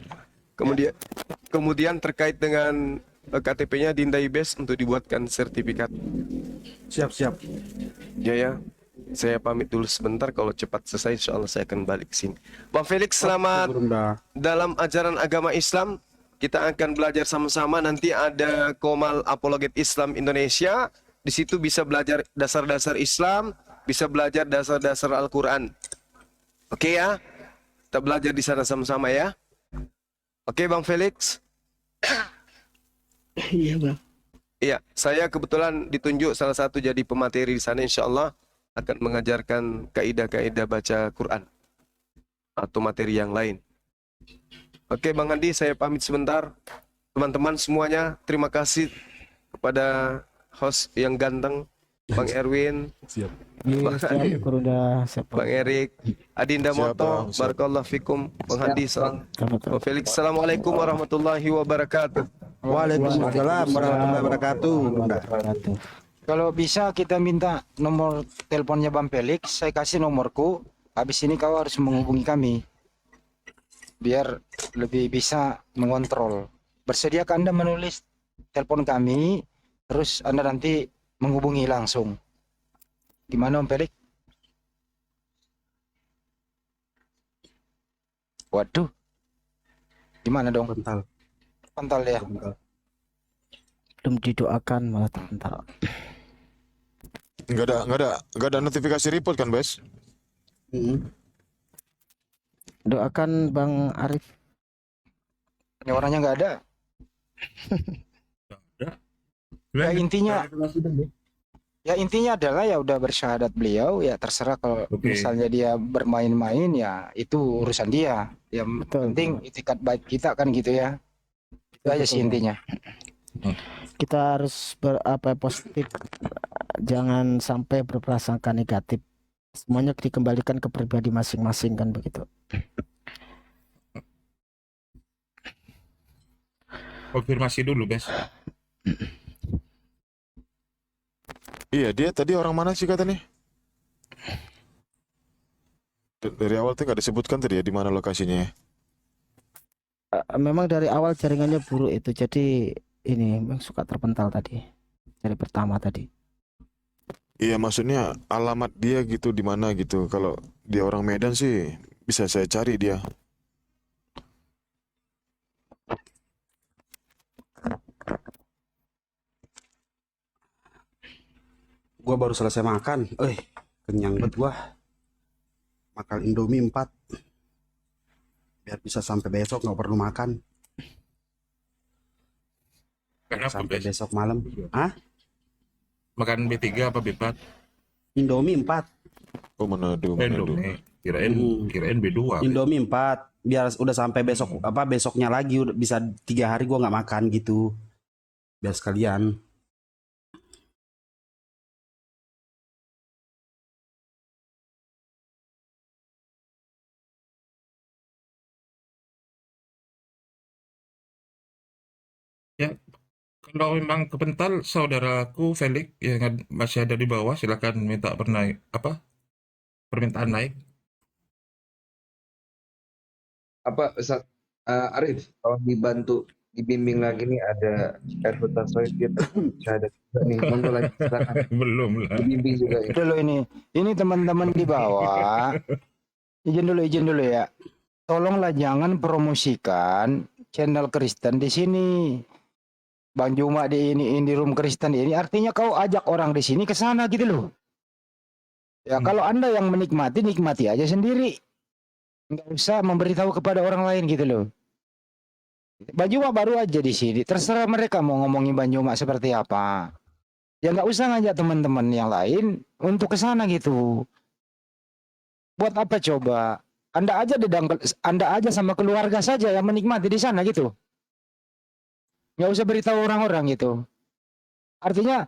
Kemudian terkait dengan KTP-nya Dinda Ibes untuk dibuatkan sertifikat. Siap. Ya. Saya pamit dulu sebentar. Kalau cepat selesai, insya Allah saya akan balik ke sini. Bang Felix, selamat dalam ajaran agama Islam. Kita akan belajar sama-sama. Nanti ada Komal Apologet Islam Indonesia. Di situ bisa belajar dasar-dasar Islam, bisa belajar dasar-dasar Al-Quran. Oke ya? Kita belajar di sana sama-sama ya. Oke Bang Felix? Iya bang. Iya, saya kebetulan ditunjuk salah satu jadi pemateri di sana, insya Allah akan mengajarkan kaidah-kaidah baca Quran atau materi yang lain. Oke Bang Andi, saya pamit sebentar. Teman-teman semuanya, terima kasih kepada host yang ganteng, Bang Erwin, Bang Arif, Bang Erik, Adinda Siap, Moto, Bang. Siap. Barakallah fikum, Bang Hadi, Bang Felix. Assalamualaikum warahmatullahi wabarakatuh. Waalaikumsalam warahmatullahi wabarakatuh. Kalau bisa kita minta nomor teleponnya Bang Felix, saya kasih nomorku. Habis ini kau harus menghubungi kami. Biar lebih bisa mengontrol. Bersediakah Anda menulis telepon kami, terus Anda nanti menghubungi langsung. Gimana Om Felix? Waduh. Gimana dong? Pantal ya. Belum didoakan malah terpental. Enggak ada notifikasi report kan, Bes? Doakan Bang Arif. Ini orangnya nggak ada. Ya intinya adalah ya udah bersyahadat beliau, ya terserah kalau misalnya dia bermain-main ya itu urusan dia. Yang penting itikat baik kita kan gitu ya. Itu aja sih intinya. Kita harus positif, jangan sampai berprasangka negatif. Semuanya dikembalikan ke pribadi masing-masing kan begitu. Konfirmasi dulu, Bes. Iya, dia tadi orang mana sih katanya? Dari awal tuh nggak disebutkan tadi ya di mana lokasinya ya? Memang dari awal jaringannya buruk itu, jadi ini memang suka terpental tadi. Dari pertama tadi. Iya, maksudnya alamat dia gitu di mana gitu. Kalau dia orang Medan sih bisa saya cari dia. Gua baru selesai makan. Kenyang banget gua. Makan Indomie 4. Biar bisa sampai besok nggak perlu makan. Kenapa, Sampai Bes? besok malam. Hah? Makan B3 apa B4? Indomie 4. Oh, Manado. Indomie. Kirain B2. Indomie 4. Biar udah sampai besok besoknya lagi udah bisa 3 hari gua nggak makan gitu. Biar sekalian. Ya, kalau memang kepental, saudaraku Felix yang masih ada di bawah, silakan minta permintaan naik. Apa Ustaz Arif, kalau dibantu dibimbing lagi nih ada Erhut Tasawuf kita syahadat juga nih, monggo lagi silakan Belum lah. dibimbing juga ya. Dulu ini teman-teman di bawah. Izin dulu ya. Tolonglah jangan promosikan channel Kristen di sini. Bang Juma di room Kristen ini, artinya kau ajak orang di sini ke sana gitu loh. Ya kalau Anda yang menikmati, nikmati aja sendiri. Nggak usah memberitahu kepada orang lain gitu loh. Banyumak baru aja di sini. Terserah mereka mau ngomongin Banyumak seperti apa. Ya nggak usah ngajak teman-teman yang lain untuk ke sana gitu. Buat apa coba? Anda aja sama keluarga saja yang menikmati di sana gitu. Nggak usah beritahu orang-orang gitu. Artinya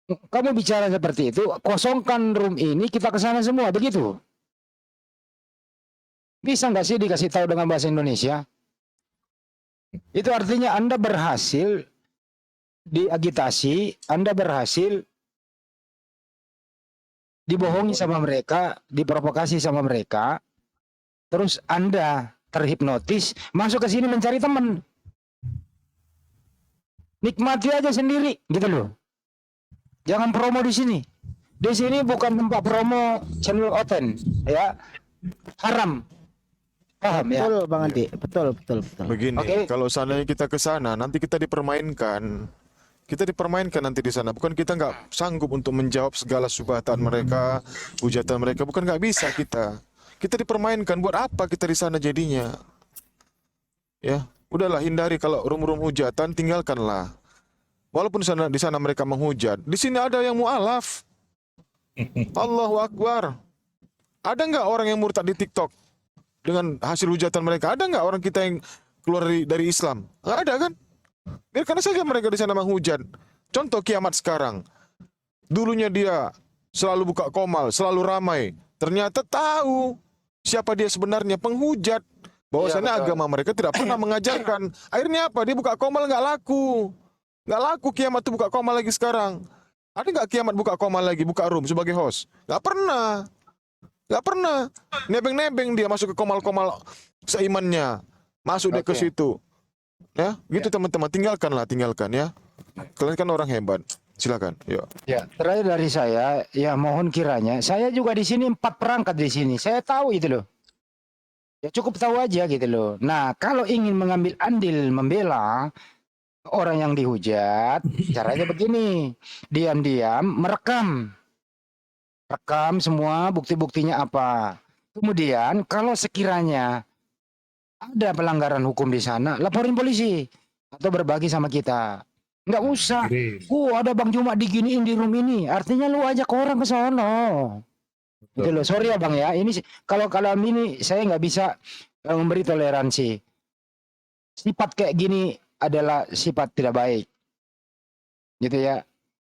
kamu bicara seperti itu, kosongkan room ini, kita ke sana semua, begitu. Bisa nggak sih dikasih tahu dengan bahasa Indonesia? Itu artinya Anda berhasil diagitasi, Anda berhasil dibohongi sama mereka, diprovokasi sama mereka, terus Anda terhipnotis, masuk ke sini mencari teman. Nikmati aja sendiri, gitu loh. Jangan promo di sini. Di sini bukan tempat promo channel Oten, ya. Haram. Paham ya? Betul Bang Andi, betul. Begini, kalau seandainya kita ke sana, nanti kita dipermainkan. Kita dipermainkan nanti di sana. Bukan kita nggak sanggup untuk menjawab segala subhatan mereka, hujatan mereka. Bukan nggak bisa kita. Kita dipermainkan. Buat apa kita di sana jadinya? Ya, udahlah hindari kalau rum-rum hujatan, tinggalkanlah. Walaupun di sana mereka menghujat, di sini ada yang mu'alaf. Allahu Akbar. Ada nggak orang yang murtad di TikTok dengan hasil hujatan mereka? Ada nggak orang kita yang keluar dari Islam? Nggak ada kan? Biarkan saja mereka di sana menghujat. Contoh kiamat sekarang. Dulunya dia selalu buka komal, selalu ramai. Ternyata tahu siapa dia sebenarnya, penghujat. Bahwasannya agama mereka tidak pernah mengajarkan. Akhirnya apa? Dia buka komal nggak laku. Nggak laku kiamat tuh buka komal lagi sekarang. Ada nggak kiamat buka komal lagi, buka room sebagai host? Nggak pernah. Nggak pernah. Nebeng-nebeng dia masuk ke komal-komal seimannya. Masuk dia ke situ. Ya, gitu teman-teman. Tinggalkan ya. Kalian kan orang hebat. Silakan. Yuk. Ya, terakhir dari saya, ya mohon kiranya, saya juga di sini 4 perangkat di sini. Saya tahu itu loh. Ya cukup tahu aja gitu loh. Nah, kalau ingin mengambil andil membela orang yang dihujat, caranya begini. Diam-diam merekam. Rekam semua bukti-buktinya apa. Kemudian kalau sekiranya ada pelanggaran hukum di sana, laporin polisi atau berbagi sama kita. Nggak usah. Ada Bang Juma diginiin di room ini. Artinya lu ajak orang ke sono. Gitu loh. Sorry ya Bang ya. Ini kalau ini saya nggak bisa memberi toleransi. Sifat kayak gini adalah sifat tidak baik. Gitu ya.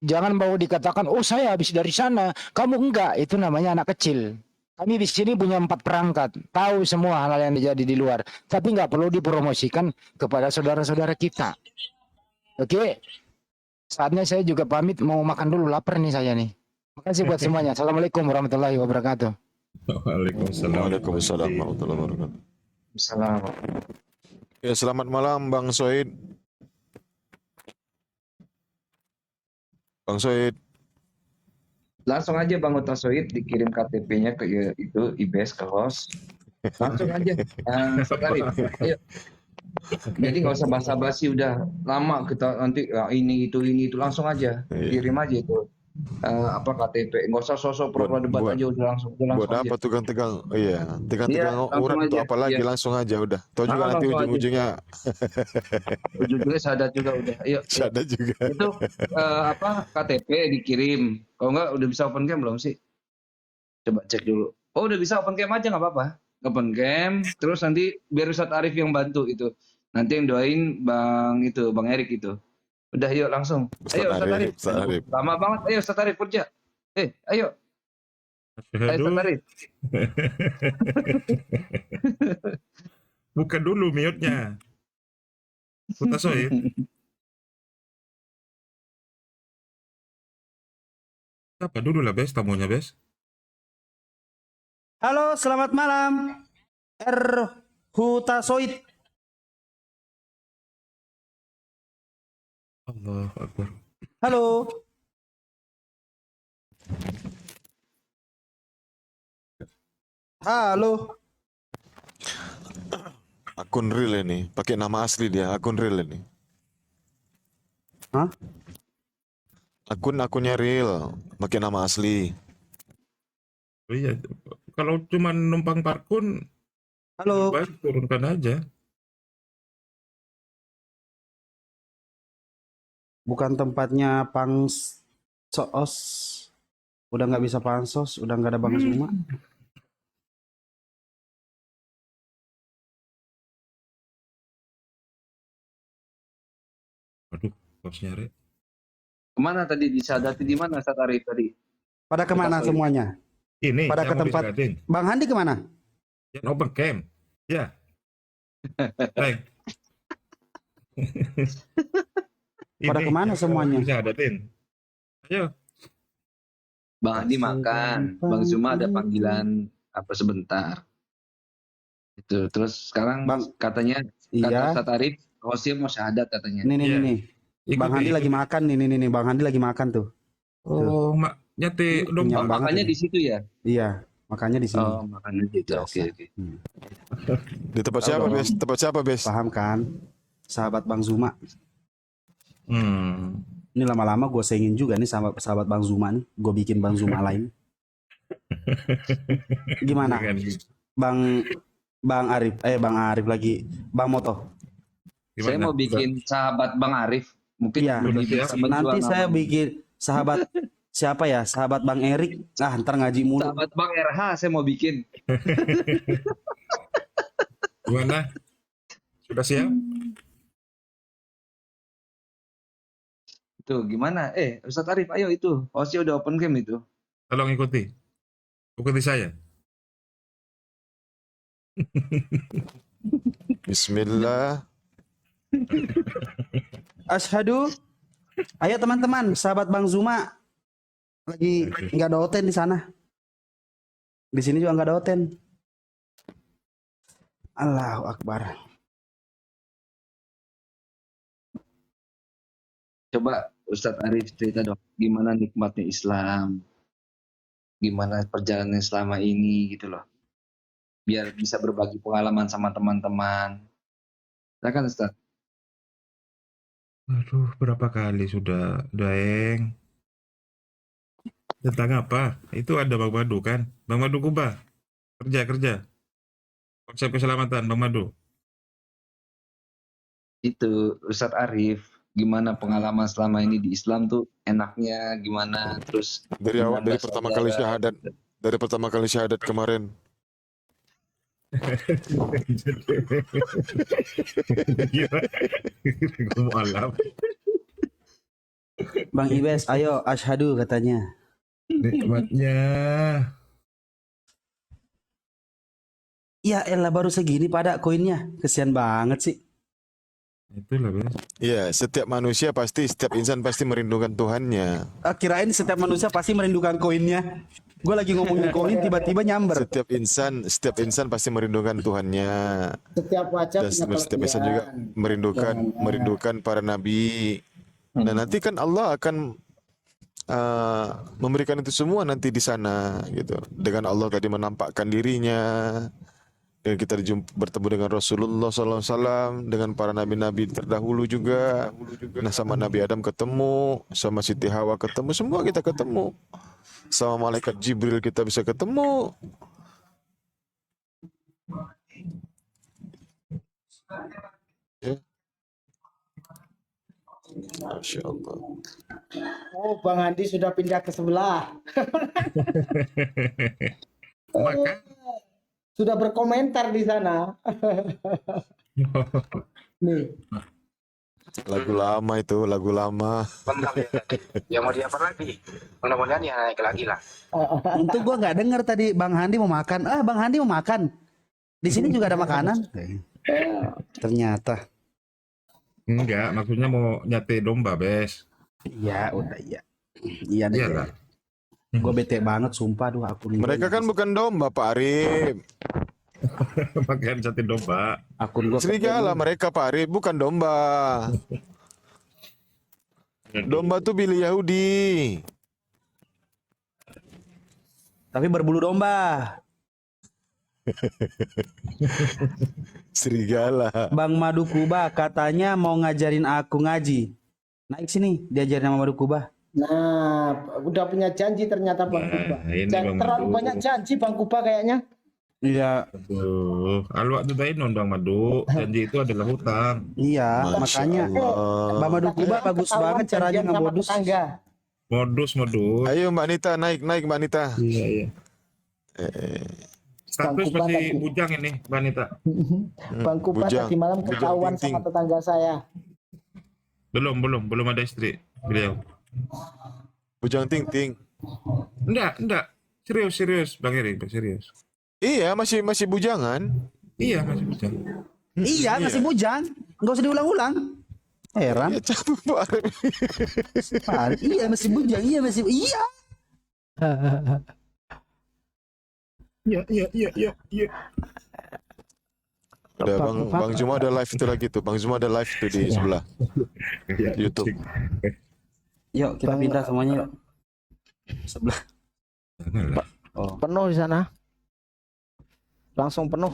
Jangan mau dikatakan, oh saya habis dari sana. Kamu enggak. Itu namanya anak kecil. Kami di sini punya 4 perangkat. Tahu semua hal yang terjadi di luar. Tapi nggak perlu dipromosikan kepada saudara-saudara kita. Oke. Saatnya saya juga pamit, mau makan dulu, lapar nih saya nih. Makasih buat semuanya. Assalamualaikum warahmatullahi wabarakatuh. Waalaikumsalam warahmatullahi wabarakatuh. Assalamualaikum. Ya, selamat malam Bang Soid. Bang Soid. Langsung aja Bang Utasoid dikirim KTP-nya ke itu IBS ke host. Langsung aja. Ayo. Jadi nggak usah basa-basi, udah lama kita nanti ya, ini itu langsung aja kirim aja itu KTP, nggak usah sosok pro debat aja, udah langsung Buat aja. apa tegang-tegang? Iya, tegang-tegang orang tuh apalagi langsung aja udah. Tahu juga nanti ujung-ujungnya. Ujung-ujungnya sadar juga udah. Ayo. Sadar juga. Itu KTP dikirim. Kalau nggak udah bisa open cam belum sih? Coba cek dulu. Oh udah bisa open cam aja nggak apa-apa. Open cam, terus nanti biar Ustadz Arif yang bantu itu. Nanti yang doain Bang Erik itu. Udah yuk langsung. Ayo Ustadz Arif. Lama banget. Ayo Ustadz Arif kerja. Ayo. Ayo Ustadz Arif. Buka dulu mute-nya. Utasoid. Apa dulu lah Bes, tamunya Bes. Halo, selamat malam. Hutasoid. Allahu Akbar. Halo. Halo. Akun real ini, pakai nama asli dia, akun real ini. Hah? Akunnya real, pakai nama asli. Oh iya, kalau cuma numpang parkun, halo, baik turunkan aja. Bukan tempatnya Pangsos. Udah nggak bisa pansos, udah nggak ada Bang Zuma. Waduh, bosnya Re. Kemana tadi disadati di mana Ustaz Arif tadi? Pada kemana Kita semuanya? Ini Pada ke yang mau tempat disadin. Bang Handi kemana? Yang open camp. Ya. Baik. Pada Ini kemana yang semuanya? mau disadatin. Ayo. Bang Andi makan, Bang Zuma ada panggilan apa sebentar. Itu terus sekarang Bang, katanya kata iya. Ustaz Arif, hostnya mau syahadat katanya. Nih Iya. nih. Bang Ikuti, Handi lagi ikuti. makan nih. Bang Handi lagi makan tuh. Oh, nyate Kenyang domba. Oh, banget makanya ini. di situ ya? Iya, makanya di sini. Oh, makanya gitu. Oke, Biasa. oke. Di tempat siapa, Bes? Tempat siapa, Bes? Paham kan? Sahabat Bang Zuma. Hmm. Ini lama-lama gue sengin juga nih sama sahabat Bang Zuma nih. Gue bikin Bang Zuma lain. Gimana? Bang Arif lagi. Bang Moto. Saya mau bikin sahabat Bang Arif. Mungkin Iya. lebih bisa menjual Nanti saya namanya. bikin sahabat siapa ya? Sahabat Bang Erik. Ah, ntar ngaji mulu. Sahabat Bang RH saya mau bikin. Gimana? Sudah siap? Tuh gimana? Ustaz Arif, ayo itu. Hostnya udah open game itu. Tolong ikuti. Ikuti saya. Bismillah. Asyhadu. Ayo teman-teman, sahabat Bang Zuma lagi nggak ada oten di sana. Di sini juga nggak ada oten. Allahu Akbar. Coba Ustaz Arif cerita dong, gimana nikmatnya Islam, gimana perjalanan selama ini gitu loh, biar bisa berbagi pengalaman sama teman-teman. Silakan Ustaz. Aduh, berapa kali sudah, Daeng. Tentang apa? Itu ada Bang Madu kan? Bang Madu Kuba. Kerja. Konsep keselamatan, Bang Madu. Itu Ustaz Arif, gimana pengalaman selama ini di Islam tuh enaknya gimana, terus Dari awal, dari menambah pertama kali saudara. syahadat. Dari pertama kali syahadat kemarin. Bang Ibes, ayo asyhadu katanya. Nikmatnya. Ya elah baru segini pada koinnya. Kesian banget sih. Itulah, Bes. Iya, setiap manusia pasti, setiap insan pasti merindukan Tuhannya. Kirain setiap manusia pasti merindukan koinnya. Gue lagi ngomongin koin tiba-tiba nyamber. Setiap insan pasti merindukan Tuhannya. Setiap wajah Dan punya setiap insan juga kelebihan. merindukan para nabi. Dan nanti kan Allah akan memberikan itu semua nanti di sana gitu. Dengan Allah tadi menampakkan dirinya. Dan kita bertemu dengan Rasulullah SAW, dengan para nabi-nabi terdahulu juga. Nah, sama Nabi Adam ketemu, sama Siti Hawa ketemu, semua kita ketemu. Sama malaikat Jibril kita bisa ketemu. Ya. Masya Allah. Oh, Bang Andi sudah pindah ke sebelah. Maka Sudah berkomentar di sana. Nih. Lagu lama itu, lagu lama. Ya mau dia apa lagi? Mudah-mudahan ya naik lagi lah. Untung gua nggak denger tadi Bang Handi mau makan. Bang Handi mau makan. Di sini juga ada makanan. Ternyata. enggak, maksudnya mau nyate domba, Bes. Iya, udah iya. Iya deh. Iyalah. Gue bete banget sumpah duh akun gua. Mereka kan bukan domba, Pak Arif. Pakaian sate domba. Akun gua Serigala mereka, Pak Arif, bukan domba. Domba tuh Billy Yahudi. tapi berbulu domba. Serigala. Bang Madu Kuba katanya mau ngajarin aku ngaji. Naik sini diajarin sama Madu Kuba. Nah, udah punya janji ternyata Bang Kuba. Ini Jangan Bang terlalu Madu. banyak janji Bang Kuba kayaknya. Iya, Aduh, alwak tuh tadi nondang Madu, janji itu adalah hutang. iya, Masya makanya Allah. Bang Madu Kuba bagus banget caranya ngebodus. Modus. Ayo Mbak Nita, naik Mbak Nita. Iya. Eh, Status Kuba masih tadi. bujang ini, Mbak Nita. Bang Kuba Bujang. tadi malam Bujang ketahuan ting-ting. sama tetangga saya. Belum ada istri beliau. Bujang ting-ting. Enggak. Serius, Bang Erik, serius. Iya, masih bujangan. Iya, masih bujang. Iya, masih bujang. Nggak usah diulang-ulang. Heran. Ya capek Pak Arif. Iya, masih bujang. Iya. Iya. Udah Bang Zuma ada live itu lagi tuh. Bang Zuma ada live tuh di sebelah YouTube. Yuk, kita pindah semuanya yuk. Sebelah. Janganlah. Oh. Penuh di sana. Langsung penuh.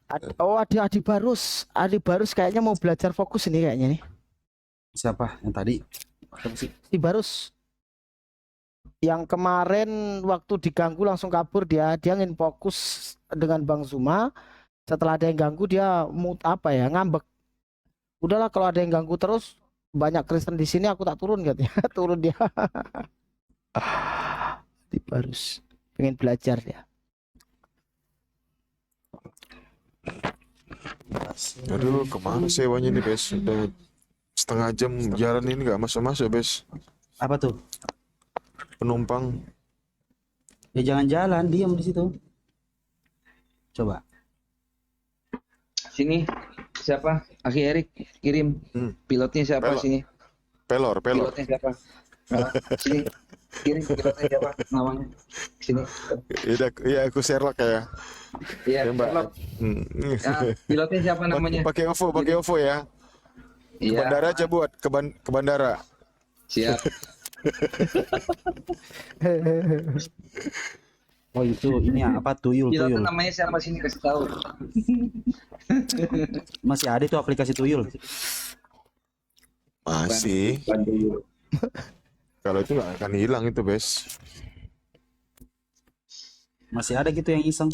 Ada Adi Barus. Adi Barus kayaknya mau belajar fokus ini kayaknya nih. Siapa yang tadi? Adi Barus. Yang kemarin waktu diganggu langsung kabur dia ingin fokus dengan Bang Zuma. Setelah ada yang ganggu dia ngambek. Udahlah kalau ada yang ganggu terus banyak Kristen di sini aku tak turun katanya. Turun dia. Adi Barus pengen belajar dia. Aduh, kemana sewanya nih, Bes? Udah setengah jam jalan ini nggak masuk, Bes. Apa tuh? Penumpang. Ya jangan jalan, diam di situ. Coba. Sini. Siapa? Aki Erik kirim. Pilotnya siapa sini? Pelor. Pilotnya siapa? Sini. Kirim pilotnya siapa? Namanya. Sini. Iya, aku Sherlock ya. Iya, Mbak. pilot. Ya, pilotnya siapa namanya? Pakai OVO ya. Ke Iya. bandara aja buat ke bandara. Siap. Oh itu ini apa tuyul. Pilotnya namanya siapa sini kasih tahu. Masih ada tuh aplikasi tuyul. Masih. Kalau itu nggak akan hilang itu, Bes. Masih ada gitu yang iseng.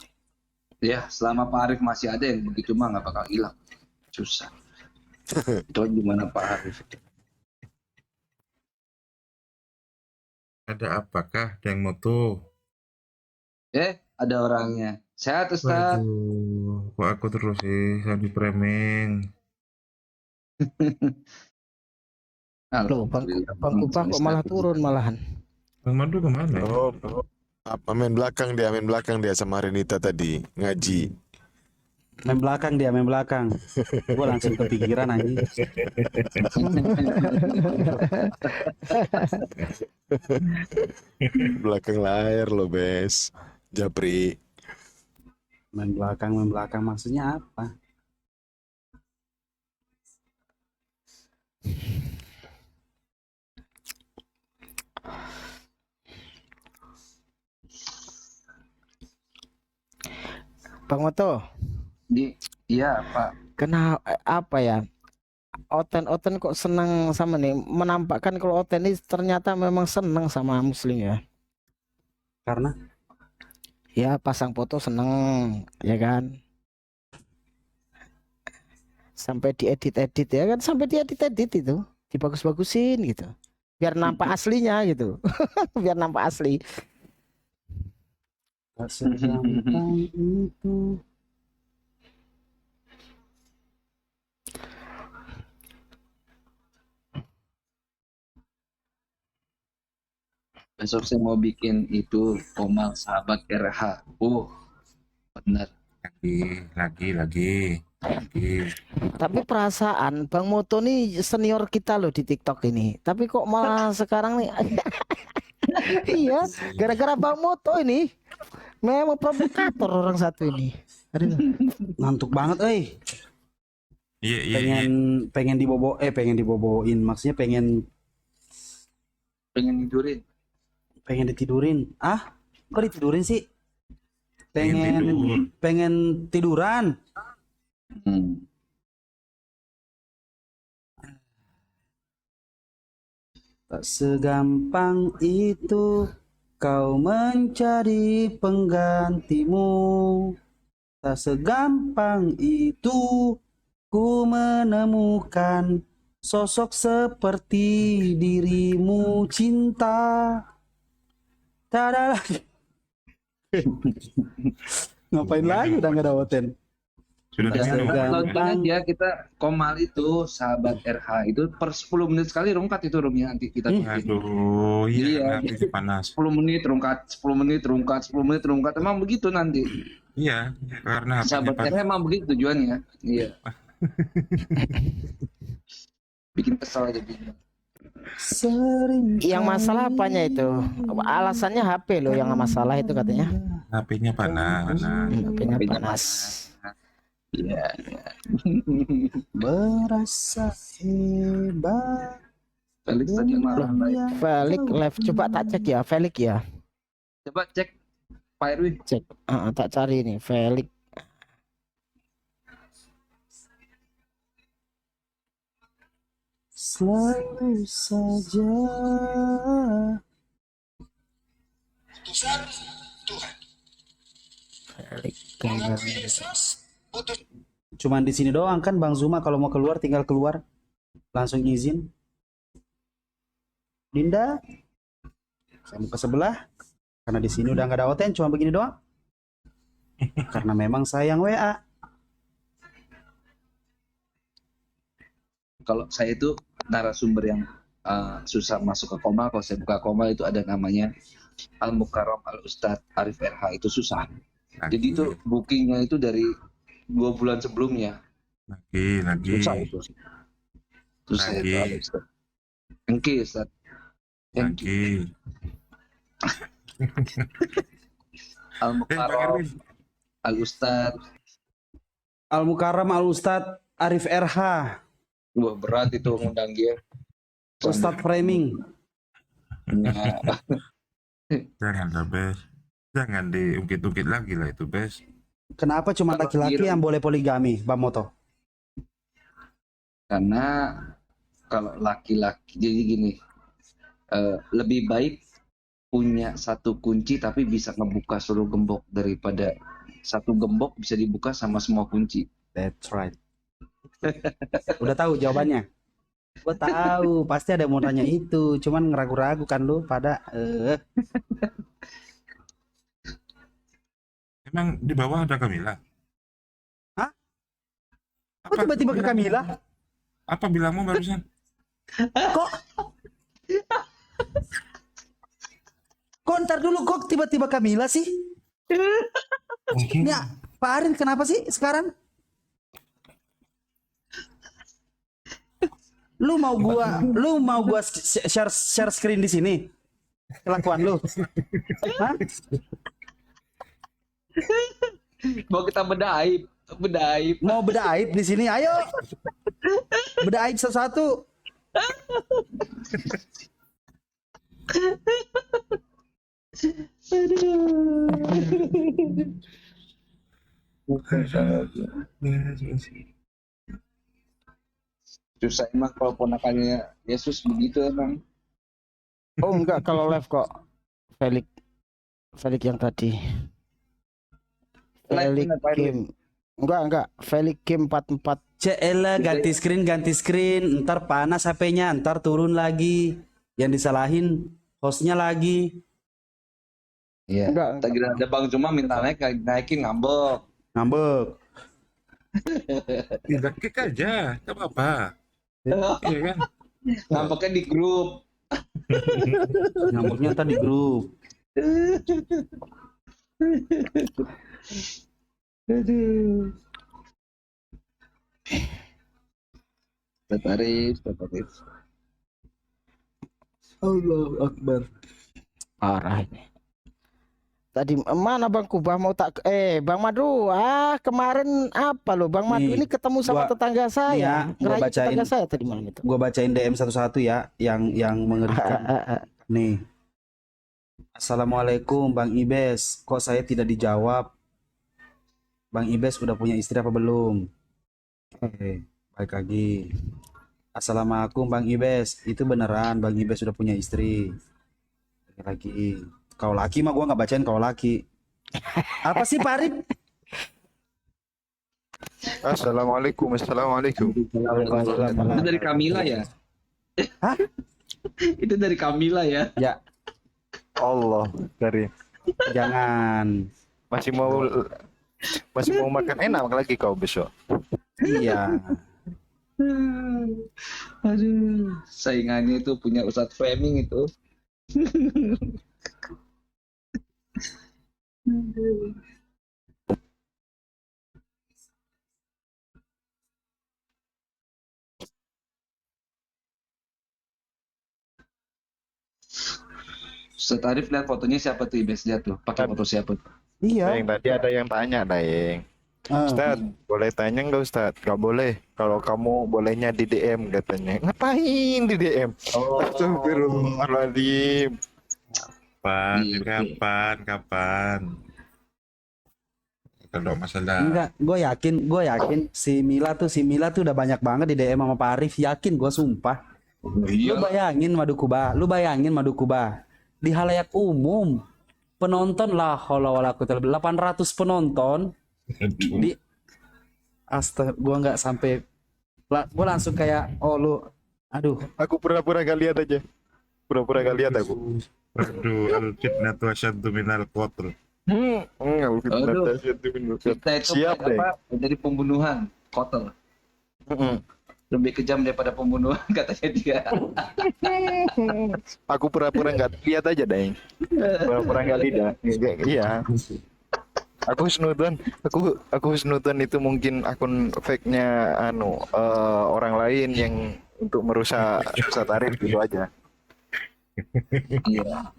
Ya, selama Pak Arif masih ada yang begitu mah nggak bakal hilang. Susah. Itu gimana Pak Arif? Ada apakah ada yang moto? Ada orangnya. Sehat Ustaz. Waduh, kok aku terus sih sambil preming. Loh, Bang Kuba kok malah turun malahan. Bang Madu kemana? Oh, apa main belakang dia sama Renita tadi ngaji. Main belakang. Gue langsung kepikiran anjing. Belakang layar lo, Bes. Japri. Main belakang maksudnya apa? Bang Moto. Iya Pak. Kenapa apa ya? Oten kok senang sama nih menampakkan kalau Oten ini ternyata memang senang sama Muslim ya. Karena ya pasang foto seneng ya kan. Sampai diedit ya kan, sampai diedit itu, dibagus-bagusin gitu. Biar nampak aslinya gitu. Biar nampak asli. tak segampang itu. Besok saya mau bikin itu Komal Sahabat RH. Benar. Lagi. Tapi perasaan Bang Moto nih senior kita loh di TikTok ini. Tapi kok malah sekarang nih iya, gara-gara Bang Moto ini memang provokator orang satu ini. Aduh. Ngantuk banget, Iya. pengen diboboin, maksudnya pengen tidurin. Pengen ditidurin. Kok ditidurin sih? Pengen tiduran. Tak segampang itu kau mencari penggantimu. Tak segampang itu ku menemukan sosok seperti dirimu, cinta. Tak ada lagi. Ngapain lagi udah nggak ada Oten? Sudah Ya, diminum. launching aja kita Komal itu sahabat RH itu per 10 menit sekali rungkat itu roomnya nanti kita bikin. Aduh, Iya. iya, nanti panas. 10 menit rungkat, 10 menit rungkat, 10 menit rungkat. Emang begitu nanti. Iya, karena Sahabat HP-nya RH emang begitu tujuannya. Iya. Bikin kesal aja bikin. Yang masalah apanya itu? Alasannya HP loh yang masalah itu katanya. HP-nya panas. HP-nya panas. Iya. Berasa hebat. Felix tadi yang marah. Felix live coba tak cek ya, Felix ya. Coba cek Pak Erwin. Cek. Tak cari nih Felix. Selalu saja. Felix gambar. Cuman di sini doang kan Bang Zuma, kalau mau keluar tinggal keluar langsung izin. Dinda, saya mau ke sebelah karena di sini udah nggak ada Oten, cuma begini doang. Karena memang saya yang WA. Kalau saya itu narasumber yang susah masuk ke Komal. Kalau saya buka Komal itu ada namanya Al Mukarram Al Ustadz Arif RH, itu susah. Jadi itu bookingnya itu dari 2 bulan sebelumnya. Lagi. Susah itu. Susah itu Al Ustadz. Thank you Ustadz. Thank you. Al Mukarram Al Ustadz. Al Mukarram Al Ustadz Arif RH. Wah, berat itu ngundang dia. Ustadz framing. Nah, Jangan lah, Bes. Jangan diungkit-ungkit lagi lah itu, Bes. Kenapa cuma laki-laki yang boleh poligami, Bang Moto? karena kalau laki-laki jadi gini, lebih baik punya satu kunci tapi bisa ngebuka seluruh gembok daripada satu gembok bisa dibuka sama semua kunci. That's right. Udah tahu jawabannya? Gue tahu, pasti ada yang mau tanya itu, cuman ngeragu-ragu kan lu pada. Emang di bawah ada Kamila? Hah? Kok tiba-tiba ke Kamila? Apa bilangmu barusan? Kok? Kok ntar dulu kok tiba-tiba Kamila sih? Ya, Pak Arin kenapa sih sekarang? Lu mau gua share screen di sini? Kelakuan lu. Hah? Mau kita bedah aib. Mau bedah aib di sini? Ayo. Bedah aib satu-satu. Susah emang kalau ponakannya Yesus begitu emang. Oh enggak, kalau live kok Felix yang tadi. Felix game. Enggak, Felix game 44. Cela ganti screen, ntar panas HP-nya, ntar turun lagi. Yang disalahin hostnya lagi. Iya. Enggak. Tadi ada Bang Zuma minta naikin ngambek. Tidak kick aja, gak apa-apa. Iya kan? Ngambeknya di grup. Ngambeknya tadi grup. Aduh. Tertarik. Allahu Akbar. Parah ini. Tadi mana Bang Kubah mau tak Bang Madu kemarin apa lo Bang Madu Nih, ini ketemu sama tetangga saya, gua bacain tetangga saya tadi malam itu. Gua bacain DM satu-satu ya yang mengerikan. Nih. Assalamualaikum Bang Ibes, kok saya tidak dijawab? Bang Ibes udah punya istri apa belum? Balik lagi. Assalamualaikum Bang Ibes, itu beneran Bang Ibes udah punya istri? Balik lagi. Kau laki mah gua nggak bacain kau laki. Apa sih Pak Arif? Assalamualaikum. Itu dari Kamila ya? Hah? Itu dari Kamila ya? Ya, Allah karim. jangan. Masih mau makan enak lagi kau besok. Iya. Aduh, saingannya itu punya Ustadz framing itu. Ustadz Arif lihat fotonya siapa tuh Ibes, lihat tuh pakai foto siapa tuh. Iya. Daeng, tadi ada yang tanya, Daeng. Ustad, boleh tanya nggak Ustad? Nggak boleh. Kalau kamu bolehnya di DM katanya. Ngapain di DM? Astagfirullahaladzim. Kapan? Kalau masalah Enggak, gue yakin si Mila tuh udah banyak banget di DM sama Pak Arif, yakin gue sumpah. Lu bayangin Madukuba di halayak umum, penonton lah kalau 800 penonton di gue nggak sampai, gue langsung kayak aduh, Aku pura-pura gak lihat aja. Pura-pura gak lihat aku. Aduh, al-fitnatu asyaddu minal qatl. Aduh. Kita itu Siap deh. dari pembunuhan, kotel. Lebih kejam daripada pembunuhan katanya dia. Aku pura-pura nggak lihat aja, Daeng. Pura-pura nggak lihat. Iya. Aku husnudon itu mungkin akun fake-nya orang lain yang untuk merusak Ustadz Arif gitu aja. Iya.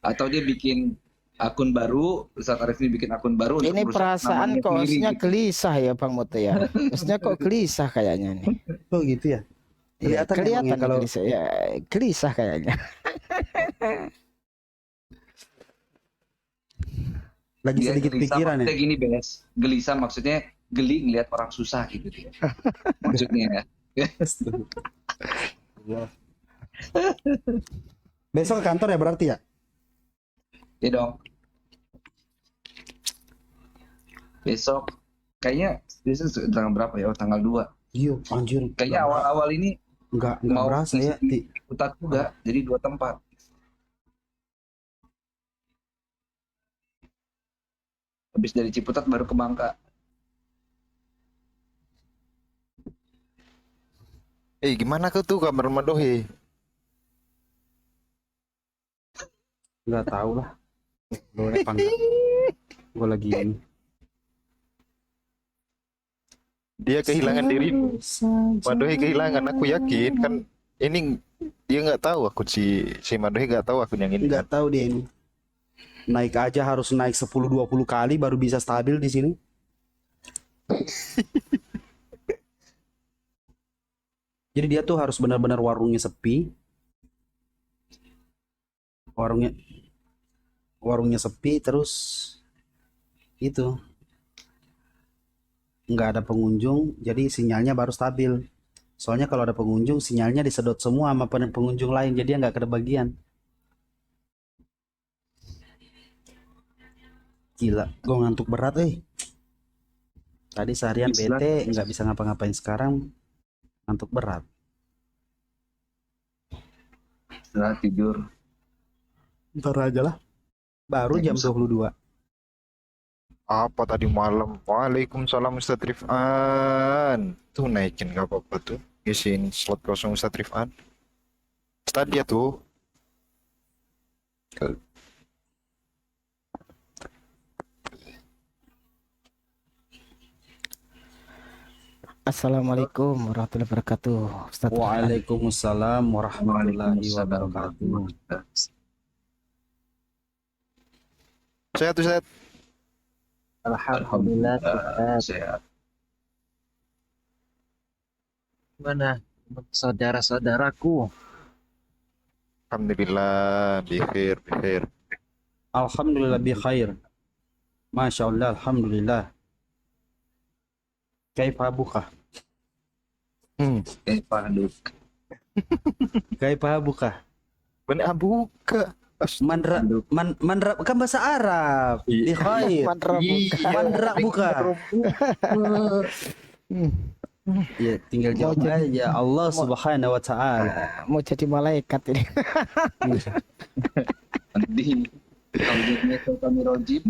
Atau dia bikin akun baru, Ustadz Arif ini bikin akun baru. Ini untuk merusak perasaan namanya kok sendiri harusnya gitu. gelisah ya Bang Moto ya. Harusnya kok gelisah kayaknya nih. kok gitu ya? Iya, Kelihatan kelihatan emang ya kalau gelisah ya, gelisah kayaknya. lagi Dia sedikit gelisah pikiran ya. maksudnya gini, Bes. Gelisah maksudnya geli ngelihat orang susah gitu dia. Maksudnya ya. Besok ke kantor ya berarti ya? Ya dong. Besok kayaknya tanggal berapa ya? Oh, tanggal 2. Iya, anjir. Kayaknya awal-awal ini Enggak mau berasa ya. Utat juga, jadi 2 tempat. Habis dari Ciputat baru ke Bangka. Gimana kau tuh kabar Madohi? Enggak tahu lah. Boleh apa enggak? Gue lagi ini. Dia kehilangan dirimu. Madohi kehilangan, aku yakin kan ini dia nggak tahu aku si Madohi nggak tahu aku yang ini. Enggak tahu dia ini. Naik aja harus naik 10-20 kali baru bisa stabil di sini. Jadi dia tuh harus benar-benar warungnya sepi. Warungnya sepi terus itu nggak ada pengunjung, jadi sinyalnya baru stabil. Soalnya kalau ada pengunjung sinyalnya disedot semua sama pengunjung lain, jadi dia nggak kebagian. Gila, gue ngantuk berat Tadi seharian bete, nggak bisa ngapa-ngapain, sekarang ngantuk berat. Setelah tidur. Ntar aja lah. Baru jam 22. Apa tadi malam? Waalaikumsalam Ustadz Rifan. Tuh naikin gak apa-apa tuh. Isiin slot kosong Ustadz Rifan. Tadi ya tuh. Assalamualaikum warahmatullahi wabarakatuh. Ustaz Waalaikumsalam warahmatullahi wabarakatuh. Sehat Ustadz. Alhamdulillah sehat. Gimana saudara-saudaraku? Alhamdulillah, bikhair. Alhamdulillah bi khair. Masya Allah, alhamdulillah. Kaifa buka? Kaifa buka? Kaifa buka? Bener buka. Mandra kan bahasa Arab. Di khair. Mandra buka. Ya tinggal jawab aja Allah Subhanahu wa taala. Mau jadi malaikat ini. Nanti audionya kami rojim.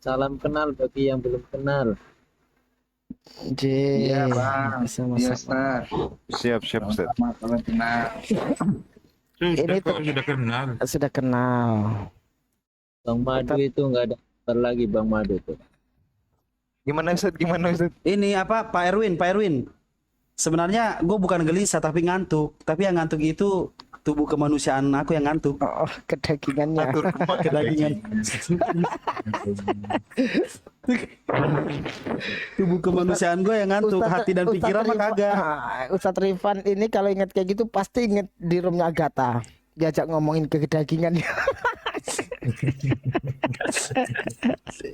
Salam kenal bagi yang belum kenal. Iya bang, Sama-sama. Siap Ustaz. Salam kenal. Sudah Ini kok sudah kenal. Sudah kenal. Bang Madu itu nggak ada kabar lagi Bang Madu tuh. Gimana Ustaz? Ini apa Pak Erwin? Sebenarnya gue bukan gelisah tapi ngantuk. Tapi yang ngantuk itu tubuh kemanusiaan aku yang ngantuk. Oh, kedagingannya. Kedagingan. Tubuh kemanusiaan gue yang ngantuk, hati dan pikiran mah kagak. Ustadz Rifan ini kalau inget kayak gitu pasti inget di roomnya Agatha. Diajak ngomongin ke kedagingan.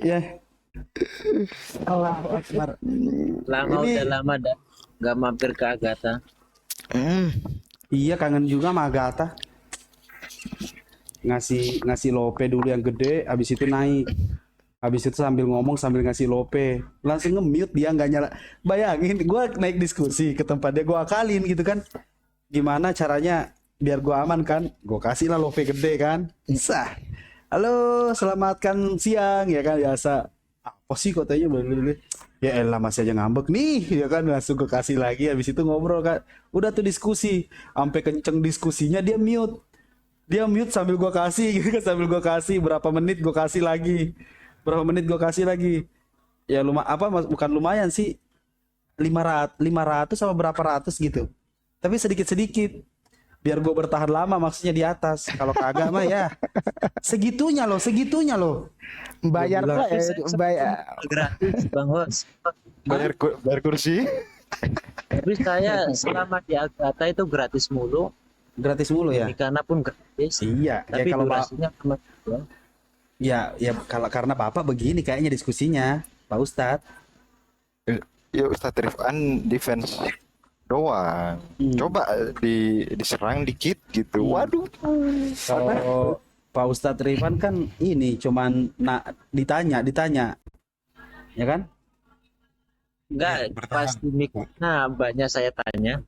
Ya. Allahu Akbar. Udah lama dah nggak mampir ke Agatha. Iya kangen juga sama Agatha. Ngasih lope dulu yang gede, habis itu naik. Habis itu sambil ngomong sambil ngasih lope, langsung nge-mute dia nggak nyala. Bayangin gue naik diskusi ke tempat dia, gue akalin gitu kan. Gimana caranya biar gue aman kan? Gue kasih lah lope gede kan. Sah. Halo, selamatkan siang ya kan biasa. Apa sih katanya bener-bener. Ya elah masih aja ngambek nih ya kan, langsung gue kasih lagi. Habis itu ngobrol kan. Udah tuh diskusi, sampai kenceng diskusinya dia mute. Dia mute sambil gue kasih gitu kan, sambil gue kasih berapa menit gue kasih lagi. Ya bukan lumayan sih, 500 sama berapa ratus gitu, tapi sedikit biar gue bertahan lama, maksudnya di atas. Kalau kagak mah ya segitunya loh. Bayar lah bayar Gratis Bang Hos. Bayar kursi. Tapi saya selama di Agatha itu gratis mulu Ya. Karena pun gratis. Iya. Tapi Ya kalau durasinya cuma ya kalau karena Bapak begini kayaknya diskusinya, Pak Ustadz. Ya Ustadz Rifan defense doang. Coba diserang dikit gitu. Waduh. Kalau Pak Ustadz Rifan kan ini cuman ditanya, ya kan? enggak pas di mic. Nah, banyak saya tanya.